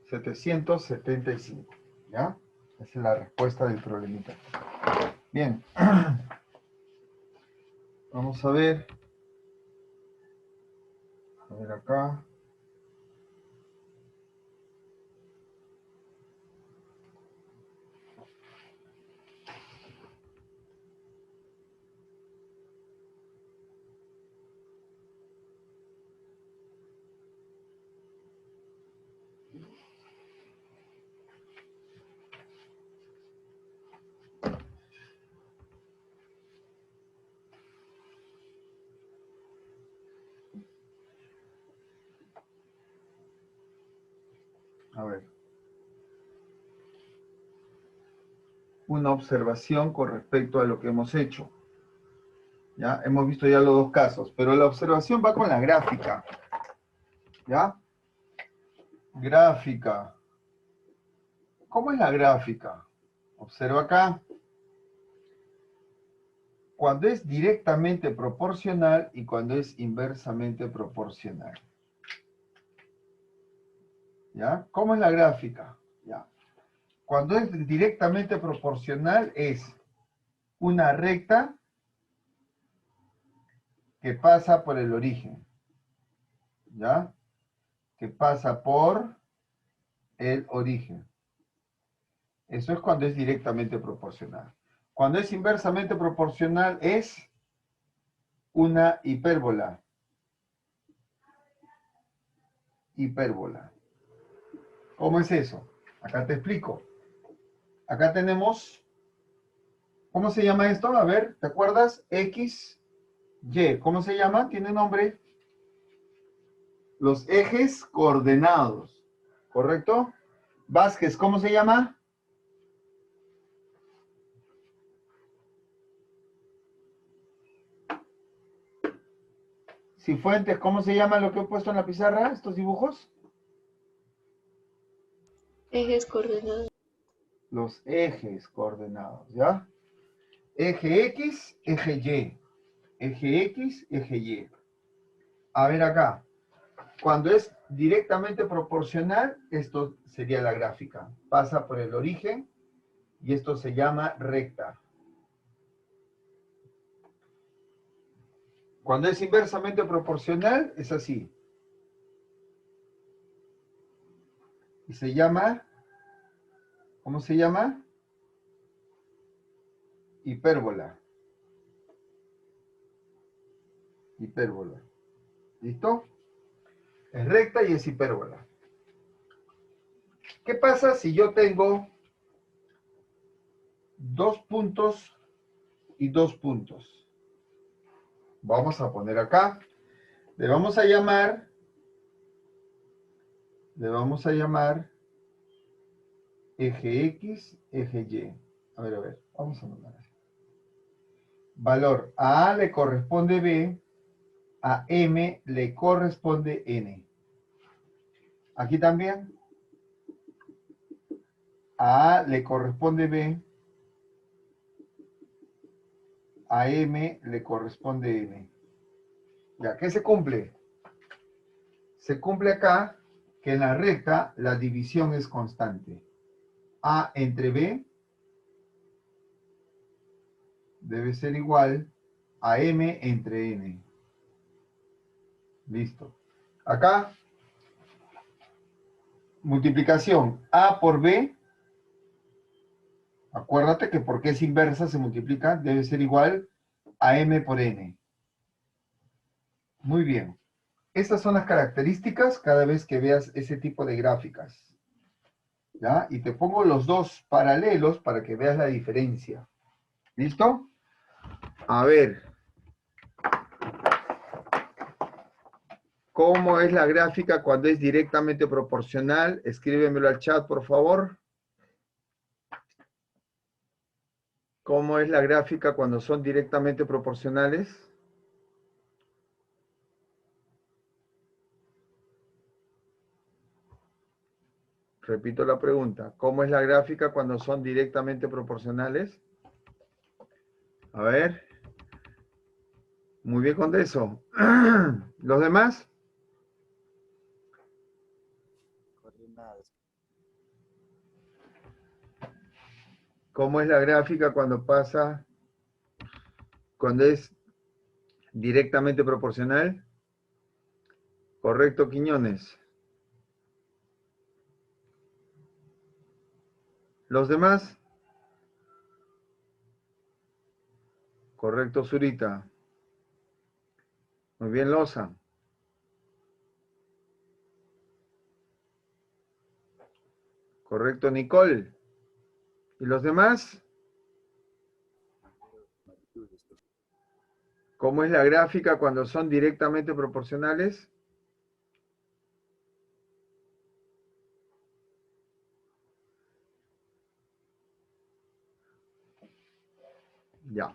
[SPEAKER 1] 775. ¿Ya? Esa es la respuesta del problemita. Bien. Vamos a ver. A ver acá. A ver. Una observación con respecto a lo que hemos hecho. ¿Ya? Hemos visto ya los dos casos, pero la observación va con la gráfica. ¿Ya? Gráfica. ¿Cómo es la gráfica? Observa acá. Cuando es directamente proporcional y cuando es inversamente proporcional. ¿Ya? ¿Cómo es la gráfica? ¿Ya? Cuando es directamente proporcional es una recta que pasa por el origen. ¿Ya? Que pasa por el origen. Eso es cuando es directamente proporcional. Cuando es inversamente proporcional es una hipérbola. Hipérbola. ¿Cómo es eso? Acá te explico. Acá tenemos, ¿cómo se llama esto? A ver, ¿te acuerdas? X, Y. ¿Cómo se llama? ¿Tiene nombre? Los ejes coordenados. ¿Correcto? Vázquez, ¿cómo se llama? Cifuentes, ¿cómo se llama lo que he puesto en la pizarra, estos dibujos?
[SPEAKER 4] Ejes coordenados.
[SPEAKER 1] Los ejes coordenados, ¿ya? Eje X, eje Y. Eje X, eje Y. A ver acá. Cuando es directamente proporcional, esto sería la gráfica. Pasa por el origen y esto se llama recta. Cuando es inversamente proporcional, es así. Y se llama, ¿cómo se llama? Hipérbola. Hipérbola. ¿Listo? Es recta y es hipérbola. ¿Qué pasa si yo tengo 2 puntos y 2 puntos? Vamos a poner acá. Le vamos a llamar eje X, eje Y. A ver, vamos a mandar así. Valor a A le corresponde B, a M le corresponde N. Aquí también, a A le corresponde B, a M le corresponde N. Ya, ¿qué se cumple? Se cumple acá que en la recta la división es constante. A entre B debe ser igual a M entre N. Listo. Acá, multiplicación A por B. Acuérdate que porque es inversa se multiplica, debe ser igual a M por N. Muy bien. Estas son las características cada vez que veas ese tipo de gráficas. ¿Ya? Y te pongo los dos paralelos para que veas la diferencia. ¿Listo? A ver. ¿Cómo es la gráfica cuando es directamente proporcional? Escríbemelo al chat, por favor. ¿Cómo es la gráfica cuando son directamente proporcionales? Repito la pregunta. ¿Cómo es la gráfica cuando son directamente proporcionales? A ver. Muy bien con eso. ¿Los demás? ¿Cómo es la gráfica cuando es directamente proporcional? Correcto, Quiñones. ¿Los demás? Correcto, Zurita. Muy bien, Loza. Correcto, Nicole. ¿Y los demás? ¿Cómo es la gráfica cuando son directamente proporcionales? Ya.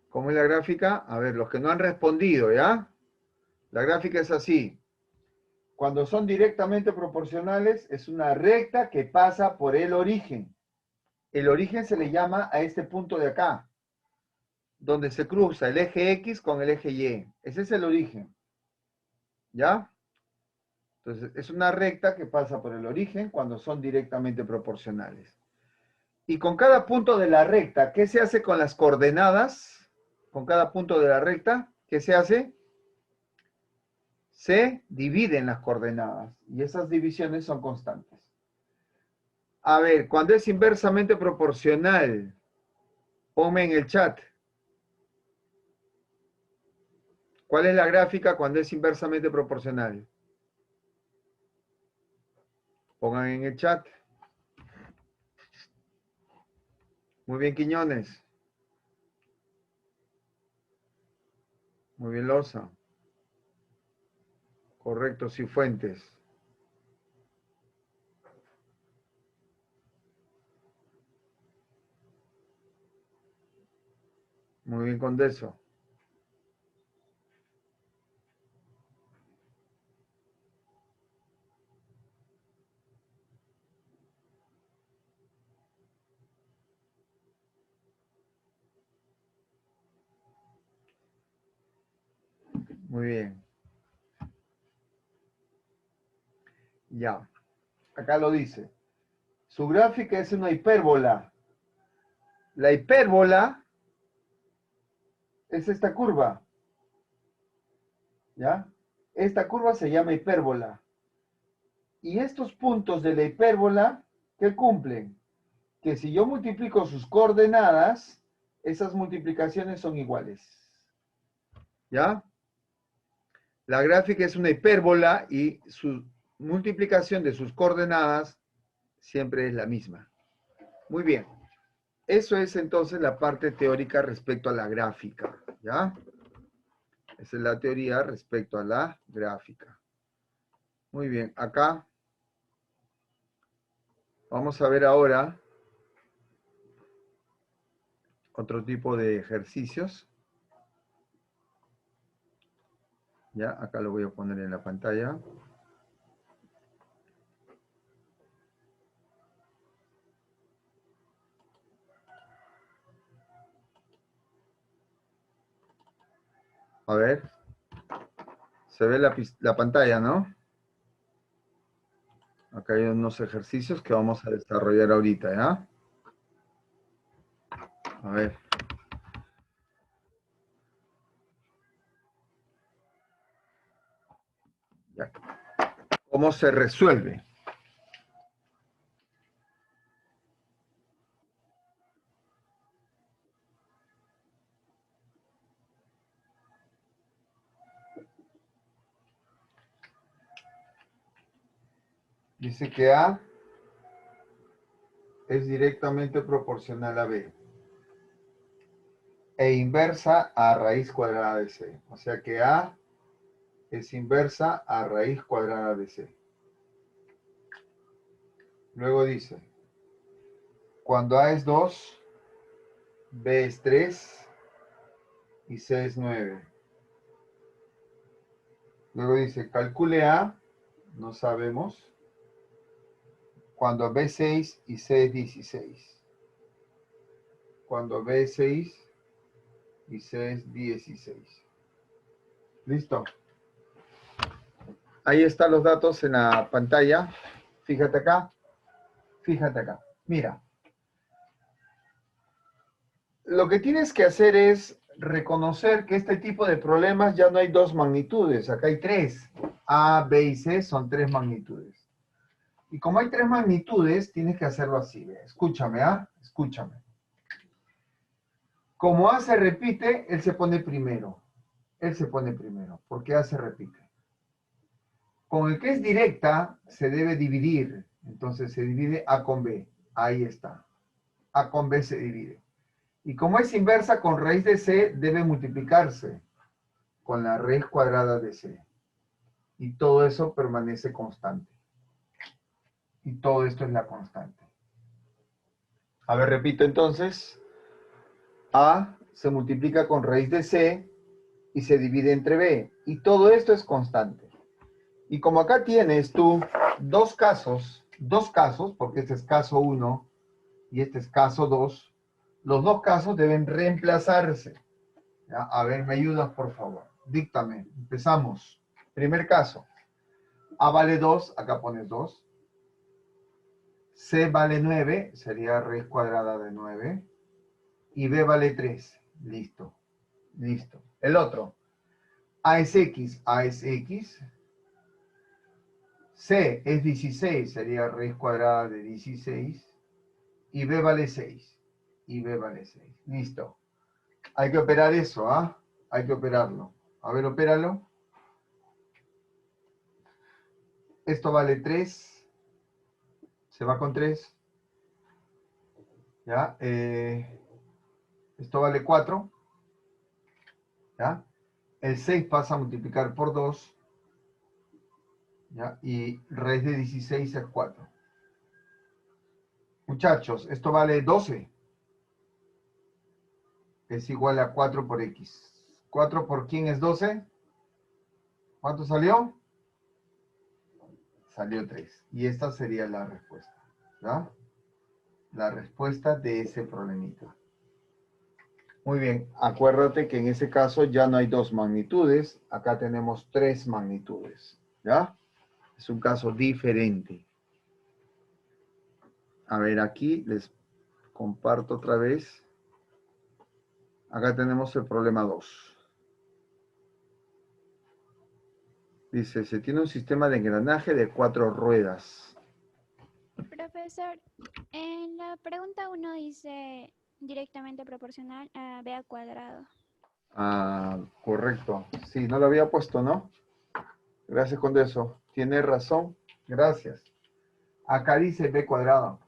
[SPEAKER 1] ¿Cómo es la gráfica? A ver, los que no han respondido, ¿ya? La gráfica es así. Cuando son directamente proporcionales, es una recta que pasa por el origen. El origen se le llama a este punto de acá, donde se cruza el eje X con el eje Y. Ese es el origen. ¿Ya? Entonces, es una recta que pasa por el origen cuando son directamente proporcionales. Y con cada punto de la recta, ¿qué se hace con las coordenadas? Con cada punto de la recta, ¿qué se hace? Se dividen las coordenadas y esas divisiones son constantes. A ver, cuando es inversamente proporcional, ponme en el chat. ¿Cuál es la gráfica cuando es inversamente proporcional? Pongan en el chat. Muy bien, Quiñones. Muy bien, Lorza. Correcto, Cifuentes. Muy bien, Condeso. Muy bien. Ya. Acá lo dice. Su gráfica es una hipérbola. La hipérbola es esta curva. ¿Ya? Esta curva se llama hipérbola. Y estos puntos de la hipérbola, ¿qué cumplen? Que si yo multiplico sus coordenadas, esas multiplicaciones son iguales. ¿Ya? La gráfica es una hipérbola y su multiplicación de sus coordenadas siempre es la misma. Muy bien. Eso es entonces la parte teórica respecto a la gráfica. ¿Ya? Esa es la teoría respecto a la gráfica. Muy bien. Acá vamos a ver ahora otro tipo de ejercicios. Ya, acá lo voy a poner en la pantalla. A ver. Se ve la pantalla, ¿no? Acá hay unos ejercicios que vamos a desarrollar ahorita, ¿ya? A ver. Ya. ¿Cómo se resuelve? Dice que A es directamente proporcional a B e inversa a raíz cuadrada de C. O sea que A es inversa a raíz cuadrada de C. Luego dice, cuando A es 2, B es 3 y C es 9. Luego dice, calcule A, no sabemos, cuando B es 6 y C es 16. Cuando B es 6 y C es 16. ¿Listo? Ahí están los datos en la pantalla. Fíjate acá. Fíjate acá. Mira. Lo que tienes que hacer es reconocer que este tipo de problemas ya no hay dos magnitudes. Acá hay tres. A, B y C son tres magnitudes. Y como hay tres magnitudes, tienes que hacerlo así. ¿Ve? Escúchame, ¿ah? Escúchame. Como A se repite, él se pone primero. Él se pone primero, porque A se repite. Con el que es directa, se debe dividir. Entonces se divide A con B. Ahí está. A con B se divide. Y como es inversa con raíz de C, debe multiplicarse con la raíz cuadrada de C. Y todo eso permanece constante. Y todo esto es la constante. A ver, repito entonces. A se multiplica con raíz de C y se divide entre B. Y todo esto es constante. Y como acá tienes tú dos casos, porque este es caso 1 y este es caso 2, los dos casos deben reemplazarse. ¿Ya? A ver, me ayudas por favor. Díctame. Empezamos. Primer caso. A vale 2, acá pones 2. C vale 9, sería raíz cuadrada de 9. Y B vale 3. Listo. Listo. El otro. A es X, A es X. C es 16, sería raíz cuadrada de 16. Y B vale 6. Y B vale 6. Listo. Hay que operar eso, ¿ah? Hay que operarlo. A ver, opéralo. Esto vale 3. Se va con 3. ¿Ya? Esto vale 4. ¿Ya? El 6 pasa a multiplicar por 2. ¿Ya? Y raíz de 16 es 4. Muchachos, esto vale 12. Es igual a 4 por x. 4 por quién es 12. ¿Cuánto salió? Salió 3. Y esta sería la respuesta. ¿Ya? La respuesta de ese problemita. Muy bien. Acuérdate que en ese caso ya no hay 2 magnitudes. Acá tenemos 3 magnitudes. ¿Ya? Es un caso diferente. A ver, aquí les comparto otra vez. Acá tenemos el problema 2. Dice, se tiene un sistema de engranaje de 4 ruedas.
[SPEAKER 2] Profesor, en la pregunta 1 dice directamente proporcional a b al cuadrado.
[SPEAKER 1] Ah, correcto. Sí, no lo había puesto, ¿no? Gracias, Condeso. Tiene razón. Gracias. Acá dice b cuadrado.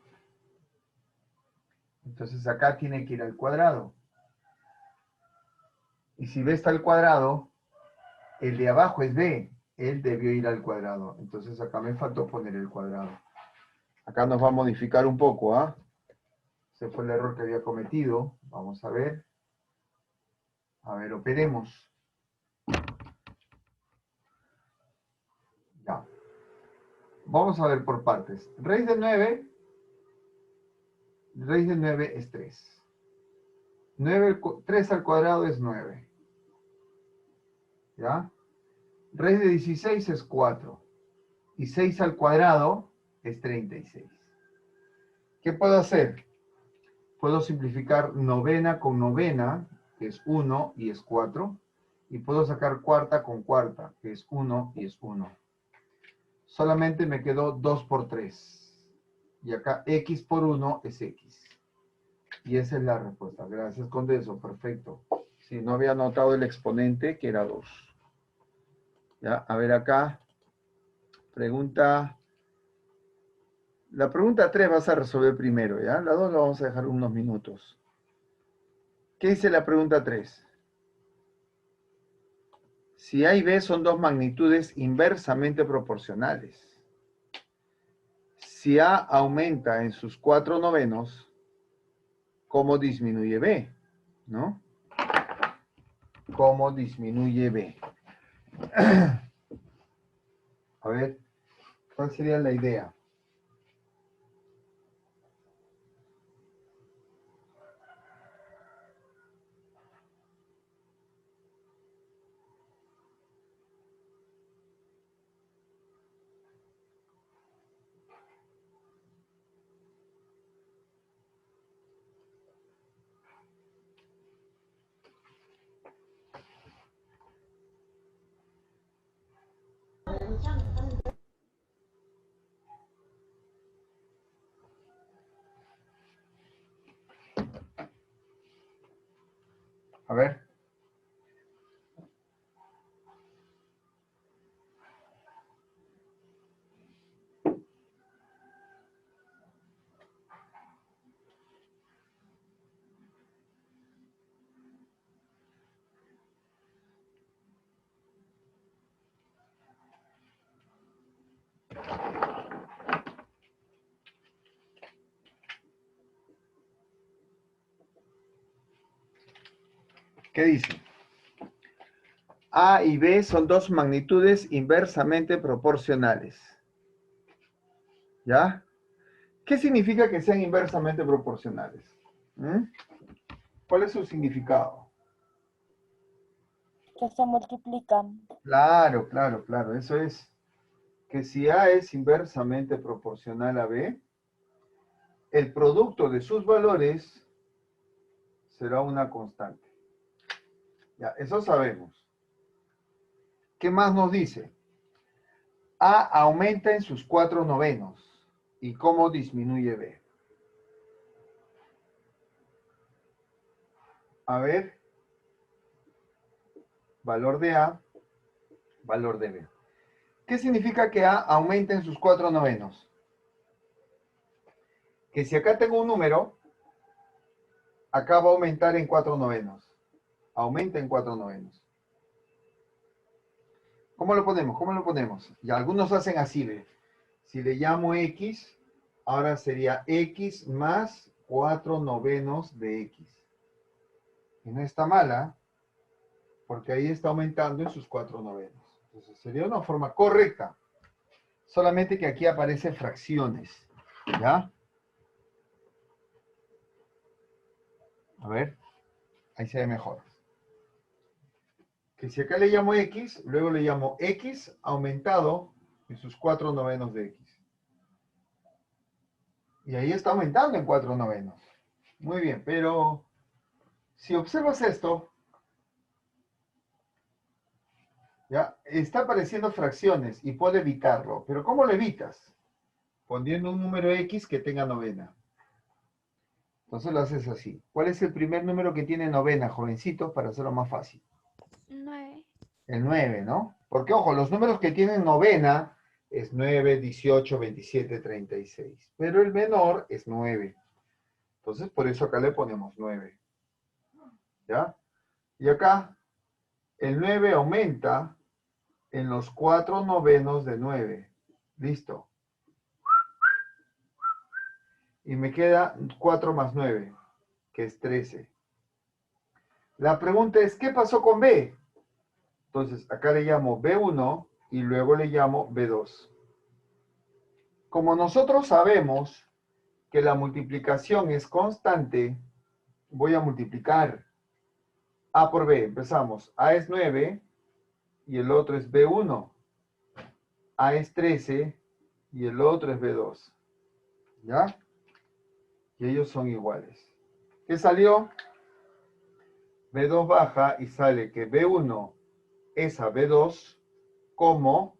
[SPEAKER 1] Entonces acá tiene que ir al cuadrado. Y si b está al cuadrado, el de abajo es b. Él debió ir al cuadrado. Entonces acá me faltó poner el cuadrado. Acá nos va a modificar un poco, ¿ah? Ese fue el error que había cometido. Vamos a ver. A ver, operemos. Ya. Vamos a ver por partes. Raíz de 9 es 3. 3 al cuadrado es 9. ¿Ya? Raíz de 16 es 4. Y 6 al cuadrado es 36. ¿Qué puedo hacer? Puedo simplificar novena con novena, que es 1 y es 4. Y puedo sacar cuarta con cuarta, que es 1 y es 1. Solamente me quedó 2 por 3. Y acá x por 1 es x. Y esa es la respuesta. Gracias, Condeso. Perfecto. Si no había notado el exponente, que era 2. Ya, a ver acá. Pregunta. La pregunta 3 vas a resolver primero, ¿ya? La 2 la vamos a dejar unos minutos. ¿Qué dice la pregunta 3? Si A y B son 2 magnitudes inversamente proporcionales. Si A aumenta en sus 4 novenos, ¿cómo disminuye B? ¿No? ¿Cómo disminuye B? A ver, ¿cuál sería la idea? A ver. ¿Qué dice? A y B son 2 magnitudes inversamente proporcionales. ¿Ya? ¿Qué significa que sean inversamente proporcionales? ¿Cuál es su significado?
[SPEAKER 6] Que se multiplican.
[SPEAKER 1] Claro, claro, claro. Eso es que si A es inversamente proporcional a B, el producto de sus valores será una constante. Ya, eso sabemos. ¿Qué más nos dice? A aumenta en sus 4 novenos. ¿Y cómo disminuye B? A ver. Valor de A, valor de B. ¿Qué significa que A aumenta en sus 4 novenos? Que si acá tengo un número, acá va a aumentar en 4 novenos. Aumenta en 4 novenos. ¿Cómo lo ponemos? ¿Cómo lo ponemos? Y algunos hacen así, ¿ve? Si le llamo X, ahora sería X más 4 novenos de X. Y no está mala, porque ahí está aumentando en sus 4 novenos. Entonces sería una forma correcta. Solamente que aquí aparecen fracciones. ¿Ya? A ver, ahí se ve mejor. Que si acá le llamo X, luego le llamo X aumentado en sus 4 novenos de X. Y ahí está aumentando en 4 novenos. Muy bien, pero si observas esto, ya está apareciendo fracciones y puedo evitarlo. Pero ¿cómo lo evitas? Poniendo un número X que tenga novena. Entonces lo haces así. ¿Cuál es el primer número que tiene novena, jovencitos, para hacerlo más fácil?
[SPEAKER 2] 9.
[SPEAKER 1] El 9, ¿no? Porque, ojo, los números que tienen novena es 9, 18, 27, 36. Pero el menor es 9. Entonces, por eso acá le ponemos 9. ¿Ya? Y acá, el 9 aumenta en los 4 novenos de 9. Listo. Y me queda 4 más 9, que es 13. La pregunta es, ¿qué pasó con B? Entonces, acá le llamo B1 y luego le llamo B2. Como nosotros sabemos que la multiplicación es constante, voy a multiplicar A por B. Empezamos. A es 9 y el otro es B1. A es 13 y el otro es B2. ¿Ya? Y ellos son iguales. ¿Qué salió? B2 baja y sale que B1 es a B2 como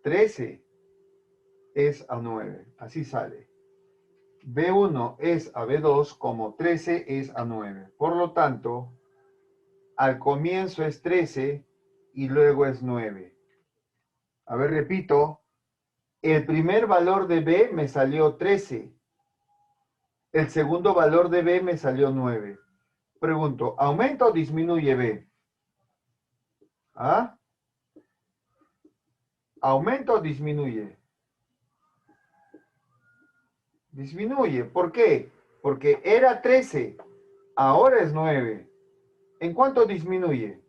[SPEAKER 1] 13 es a 9. Así sale. B1 es a B2 como 13 es a 9. Por lo tanto, al comienzo es 13 y luego es 9. A ver, repito. El primer valor de B me salió 13. El segundo valor de B me salió 9. Pregunto, ¿aumenta o disminuye B? ¿Ah? ¿Aumenta o disminuye? Disminuye. ¿Por qué? Porque era 13, ahora es 9. ¿En cuánto disminuye?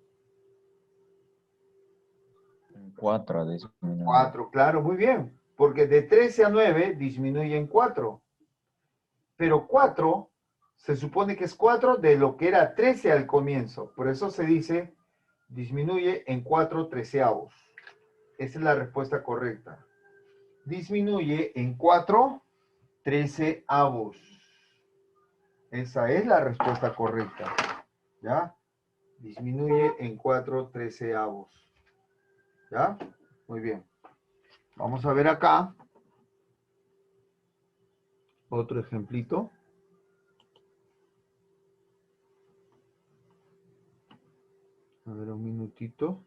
[SPEAKER 6] 4 disminuye.
[SPEAKER 1] 4, claro, muy bien. Porque de 13 a 9 disminuye en 4. Pero 4 se supone que es 4 de lo que era 13 al comienzo. Por eso se dice disminuye en 4 treceavos. Esa es la respuesta correcta. Disminuye en 4 treceavos. Esa es la respuesta correcta. ¿Ya? Disminuye en 4 treceavos. ¿Ya? Muy bien. Vamos a ver acá. Otro ejemplito. A ver, un minutito.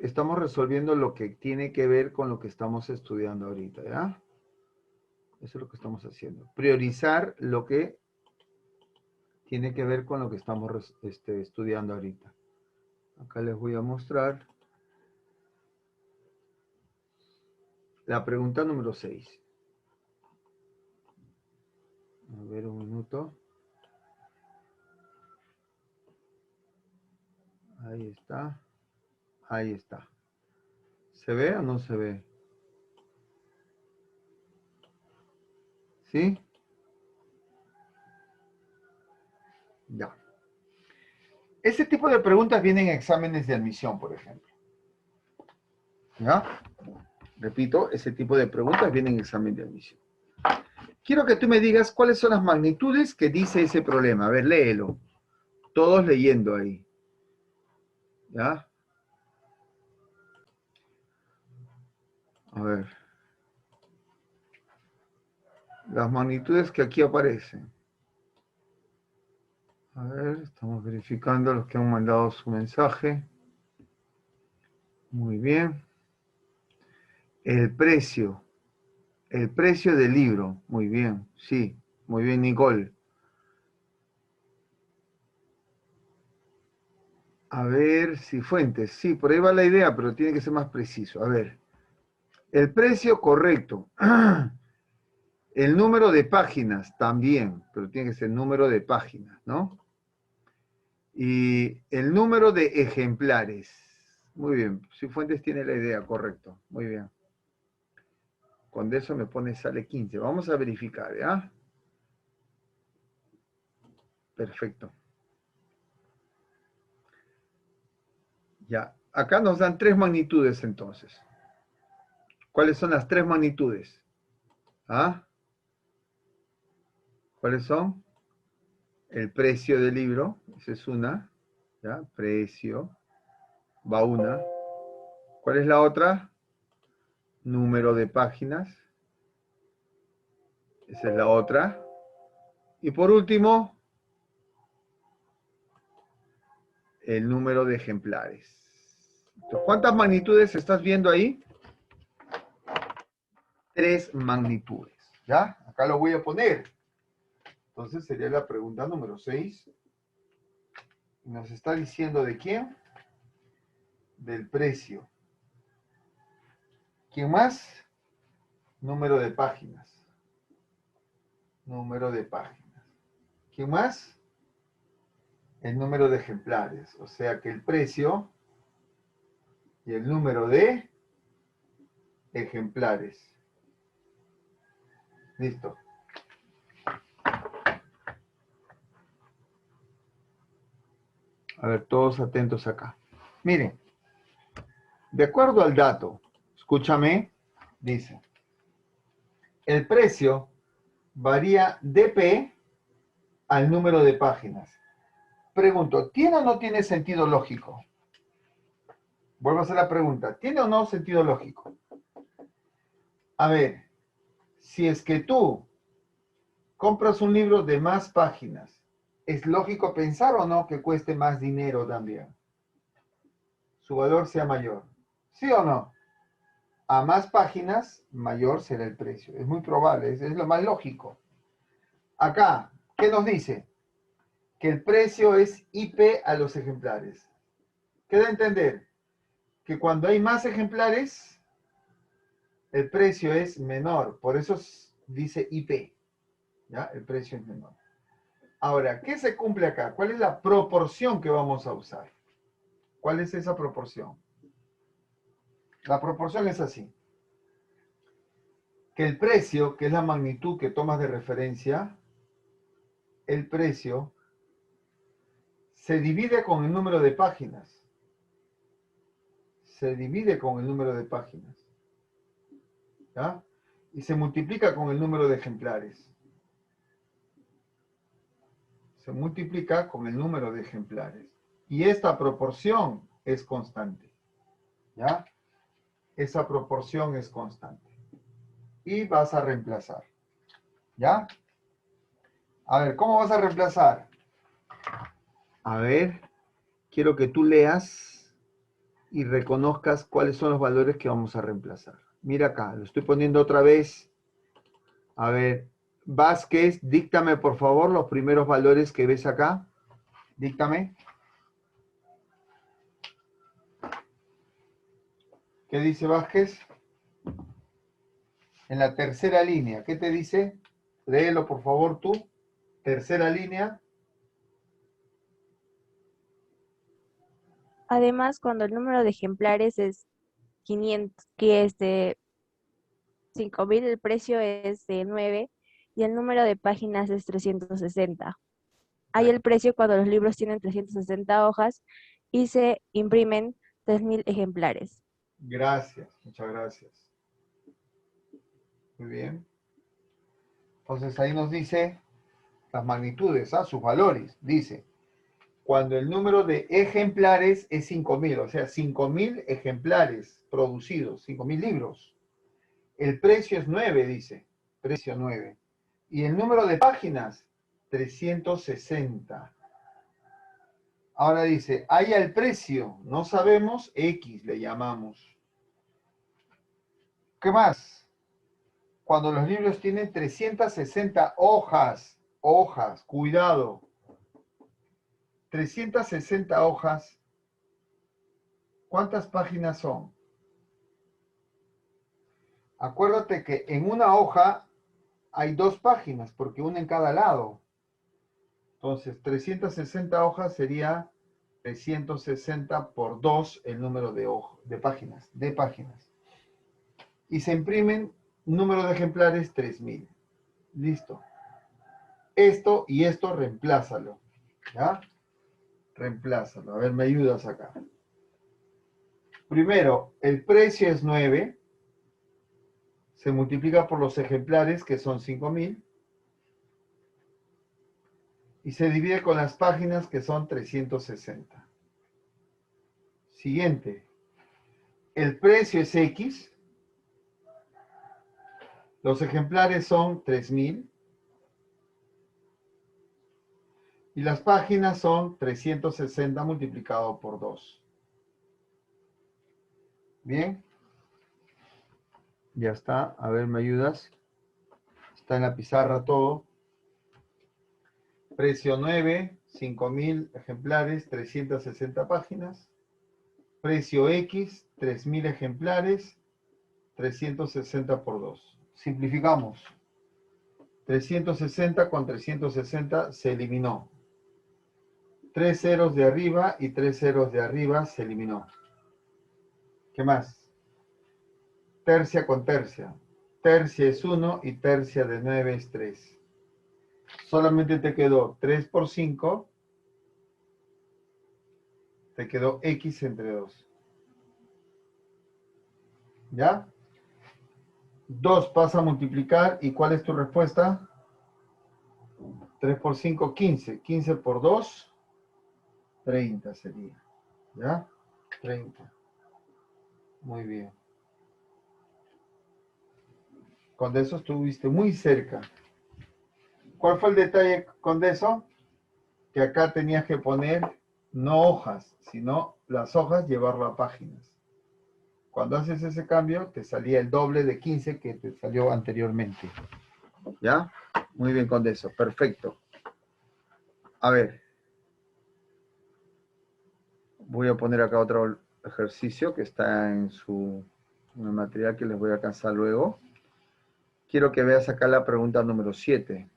[SPEAKER 1] Estamos resolviendo lo que tiene que ver con lo que estamos estudiando ahorita, ¿ya? Eso es lo que estamos haciendo. Priorizar lo que tiene que ver con lo que estamos estudiando ahorita. Acá les voy a mostrar la pregunta número 6. A ver, un minuto. Ahí está. Ahí está. ¿Se ve o no se ve? ¿Sí? Ya. Ese tipo de preguntas vienen en exámenes de admisión, por ejemplo. ¿Ya? Repito, ese tipo de preguntas vienen en examen de admisión. Quiero que tú me digas cuáles son las magnitudes que dice ese problema. A ver, léelo. Todos leyendo ahí. ¿Ya? A ver. Las magnitudes que aquí aparecen. A ver, estamos verificando los que han mandado su mensaje. Muy bien. El precio del libro. Muy bien, sí. Muy bien, Nicole. A ver, Cifuentes. Sí, por ahí va la idea, pero tiene que ser más preciso. A ver. El precio correcto. El número de páginas también, pero tiene que ser número de páginas, ¿no? Y el número de ejemplares. Muy bien. Cifuentes tiene la idea, correcto. Muy bien. Con eso me pone, sale 15. Vamos a verificar, ¿ya? Perfecto. Ya. Acá nos dan 3 magnitudes entonces. ¿Cuáles son las 3 magnitudes? ¿Ah? ¿Cuáles son? El precio del libro, esa es una. ¿Ya? Precio. Va una. ¿Cuál es la otra? Número de páginas. Esa es la otra. Y por último, el número de ejemplares. Entonces, ¿cuántas magnitudes estás viendo ahí? 3 magnitudes. ¿Ya? Acá lo voy a poner. Entonces sería la pregunta número 6. Nos está diciendo de quién. Del precio. ¿Quién más? Número de páginas. Número de páginas. ¿Quién más? El número de ejemplares. O sea que el precio y el número de ejemplares. Listo. A ver, todos atentos acá. Miren, de acuerdo al dato, escúchame, dice, el precio varía de P al número de páginas. Pregunto, ¿tiene o no tiene sentido lógico? Vuelvo a hacer la pregunta, ¿tiene o no sentido lógico? A ver, si es que tú compras un libro de más páginas, ¿es lógico pensar o no que cueste más dinero también? Su valor sea mayor. ¿Sí o no? A más páginas, mayor será el precio. Es muy probable, es lo más lógico. Acá, ¿qué nos dice? Que el precio es IP a los ejemplares. Queda a entender que cuando hay más ejemplares, el precio es menor. Por eso dice IP. ¿Ya? El precio es menor. Ahora, ¿qué se cumple acá? ¿Cuál es la proporción que vamos a usar? ¿Cuál es esa proporción? La proporción es así. Que el precio, que es la magnitud que tomas de referencia, el precio se divide con el número de páginas. Se divide con el número de páginas. ¿Ya? Y se multiplica con el número de ejemplares. Se multiplica con el número de ejemplares. Y esta proporción es constante. ¿Ya? Esa proporción es constante. Y vas a reemplazar. ¿Ya? A ver, ¿cómo vas a reemplazar? A ver, quiero que tú leas y reconozcas cuáles son los valores que vamos a reemplazar. Mira acá, lo estoy poniendo otra vez. A ver, Vázquez, díctame por favor los primeros valores que ves acá. Díctame. ¿Qué dice Vázquez? En la tercera línea, ¿qué te dice? Léelo por favor tú. Tercera línea.
[SPEAKER 7] Además, cuando el número de ejemplares es 500, que es de 5.000, el precio es de 9 y el número de páginas es 360. Hay el precio cuando los libros tienen 360 hojas y se imprimen 3.000 ejemplares.
[SPEAKER 1] Gracias, muchas gracias. Muy bien. Entonces ahí nos dice las magnitudes, sus valores. Dice, cuando el número de ejemplares es 5.000, o sea, 5.000 ejemplares producidos, 5.000 libros. El precio es 9, dice, precio 9. Y el número de páginas, 360. Ahora dice, haya el precio, no sabemos, X le llamamos. ¿Qué más? Cuando los libros tienen 360 hojas, cuidado. 360 hojas, ¿cuántas páginas son? Acuérdate que en una hoja hay 2 páginas, porque una en cada lado. Entonces, 360 hojas sería 360 por 2 el número de páginas, Y se imprimen número de ejemplares 3000. Listo. Esto y esto reemplázalo. ¿Ya? Reemplázalo. A ver, me ayudas acá. Primero, el precio es 9. Se multiplica por los ejemplares, que son 5000. Y se divide con las páginas, que son 360. Siguiente. El precio es X. Los ejemplares son 3000. Y las páginas son 360 multiplicado por 2. Bien. Ya está. A ver, ¿me ayudas? Está en la pizarra todo. Precio 9, 5000 ejemplares, 360 páginas. Precio X, 3000 ejemplares, 360 por 2. Simplificamos. 360 con 360 se eliminó. 3 ceros de arriba y 3 ceros de arriba se eliminó. ¿Qué más? Tercia con tercia. Tercia es 1 y tercia de 9 es 3. Solamente te quedó 3 por 5. Te quedó X entre 2. ¿Ya? 2 pasa a multiplicar. ¿Y cuál es tu respuesta? 3 por 5, 15. 15 por 2, 30 sería. ¿Ya? 30. Muy bien. Con eso estuviste muy cerca. ¿Cuál fue el detalle con eso? Que acá tenías que poner no hojas, sino las hojas llevarlo a páginas. Cuando haces ese cambio, te salía el doble de 15 que te salió anteriormente. ¿Ya? Muy bien con eso. Perfecto. A ver. Voy a poner acá otro ejercicio que está en el material que les voy a alcanzar luego. Quiero que veas acá la pregunta número 7.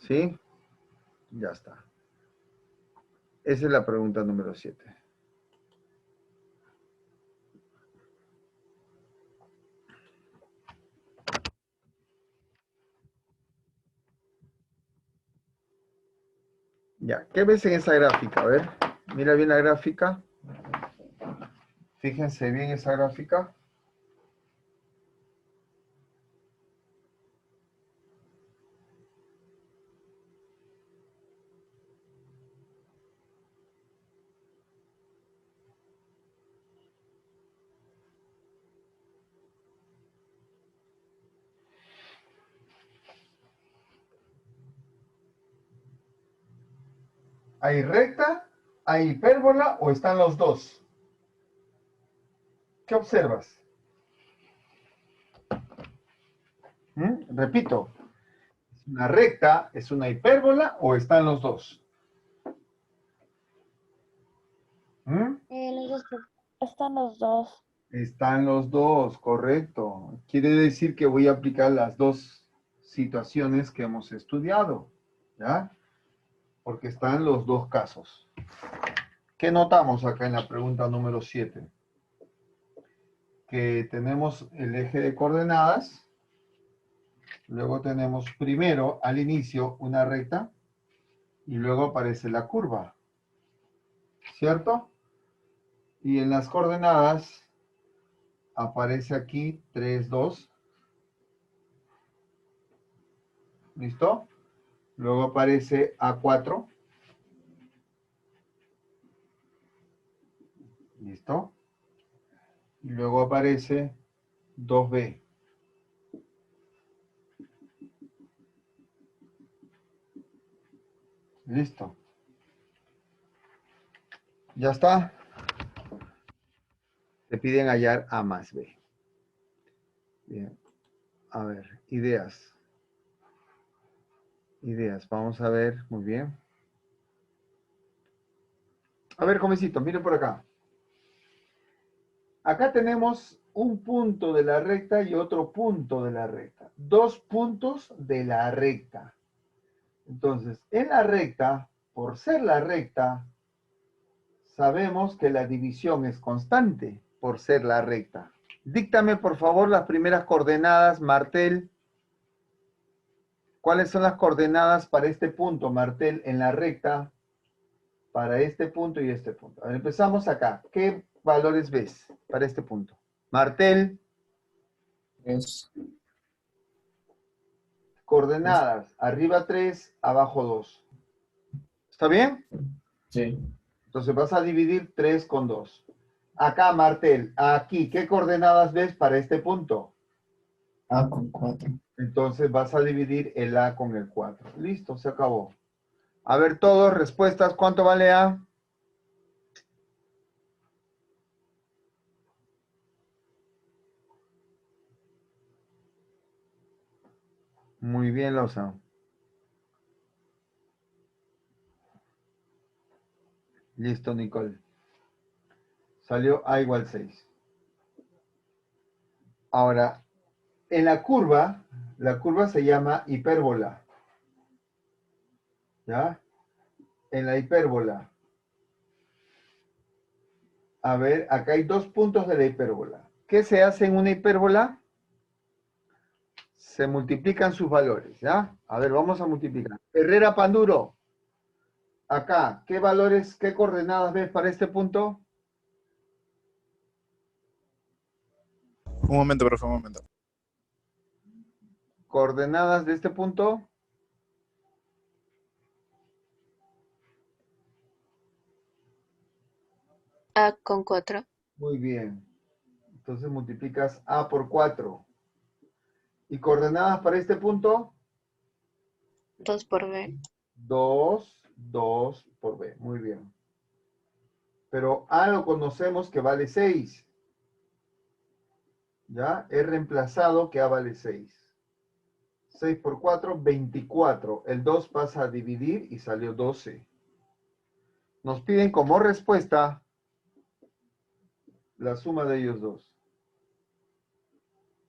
[SPEAKER 1] ¿Sí? Ya está. Esa es la pregunta número 7. Ya, ¿qué ves en esa gráfica? A ver, mira bien la gráfica. Fíjense bien esa gráfica. ¿Hay recta, hay hipérbola o están los dos? ¿Qué observas? Repito, ¿es una recta, es una hipérbola o están los dos?
[SPEAKER 7] Están los dos.
[SPEAKER 1] Están los dos, correcto. Quiere decir que voy a aplicar las dos situaciones que hemos estudiado, ¿ya? Porque están los dos casos. ¿Qué notamos acá en la pregunta número 7? Que tenemos el eje de coordenadas, luego tenemos primero al inicio una recta y luego aparece la curva, ¿cierto? Y en las coordenadas aparece aquí 3, 2. ¿Listo? Luego aparece A4. ¿Listo? Y luego aparece 2B. Listo. ¿Ya está? Te piden hallar A más B. Bien. A ver, ideas. Ideas. Vamos a ver. Muy bien. A ver, jovencito, miren por acá. Acá tenemos un punto de la recta y otro punto de la recta. Dos puntos de la recta. Entonces, en la recta, por ser la recta, sabemos que la división es constante por ser la recta. Díctame, por favor, las primeras coordenadas, Martel. ¿Cuáles son las coordenadas para este punto, Martel, en la recta? Para este punto y este punto. A ver, empezamos acá. ¿Qué valores ves para este punto? Martel.
[SPEAKER 6] Es
[SPEAKER 1] Coordenadas. Arriba 3, abajo 2. ¿Está bien?
[SPEAKER 6] sí.
[SPEAKER 1] Entonces vas a dividir 3 con 2. Acá, Martel, aquí, ¿qué coordenadas ves para este punto?
[SPEAKER 6] A con 4.
[SPEAKER 1] Entonces vas a dividir el A con el 4. Listo, se acabó. A ver, todos, respuestas, ¿cuánto vale A? Muy bien, Loza. Listo, Nicole. Salió A igual 6. Ahora, en la curva se llama hipérbola. ¿Ya? En la hipérbola. A ver, acá hay dos puntos de la hipérbola. ¿Qué se hace en una hipérbola? Se multiplican sus valores, ¿ya? A ver, vamos a multiplicar. Herrera Panduro. Acá, ¿qué valores, qué coordenadas ves para este punto?
[SPEAKER 8] Un momento, profe, un momento.
[SPEAKER 1] Coordenadas de este punto.
[SPEAKER 4] A con 4.
[SPEAKER 1] Muy bien. Entonces multiplicas A por 4. ¿Y coordenadas para este punto?
[SPEAKER 4] 2 por B.
[SPEAKER 1] 2, 2 por B. Muy bien. Pero A lo conocemos que vale 6. ¿Ya? He reemplazado que A vale 6. 6 por 4, 24. El 2 pasa a dividir y salió 12. Nos piden como respuesta la suma de ellos dos.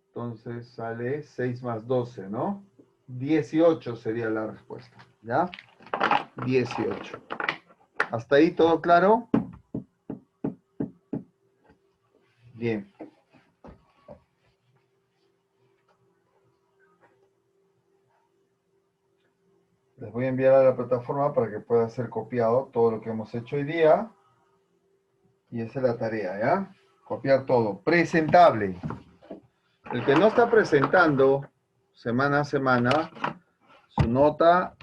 [SPEAKER 1] Entonces sale 6 más 12, ¿no? 18 sería la respuesta. ¿Ya? 18. ¿Hasta ahí todo claro? Bien. Les voy a enviar a la plataforma para que pueda ser copiado todo lo que hemos hecho hoy día. Y esa es la tarea, ¿ya? Copiar todo. Presentable. El que no está presentando semana a semana, su nota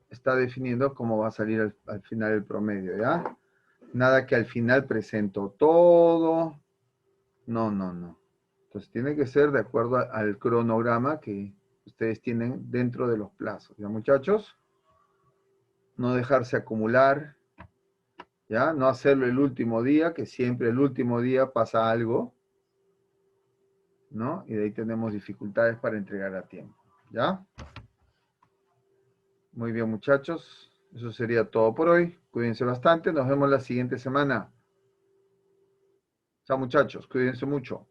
[SPEAKER 1] está definiendo cómo va a salir al final el promedio, ¿ya? Nada que al final presento todo. No, no, no. Entonces tiene que ser de acuerdo al cronograma que ustedes tienen dentro de los plazos, ¿ya, muchachos? No dejarse acumular, ¿ya? No hacerlo el último día, que siempre el último día pasa algo, ¿no? Y de ahí tenemos dificultades para entregar a tiempo, ¿ya? Muy bien, muchachos. Eso sería todo por hoy. Cuídense bastante. Nos vemos la siguiente semana. Chao, muchachos. Cuídense mucho.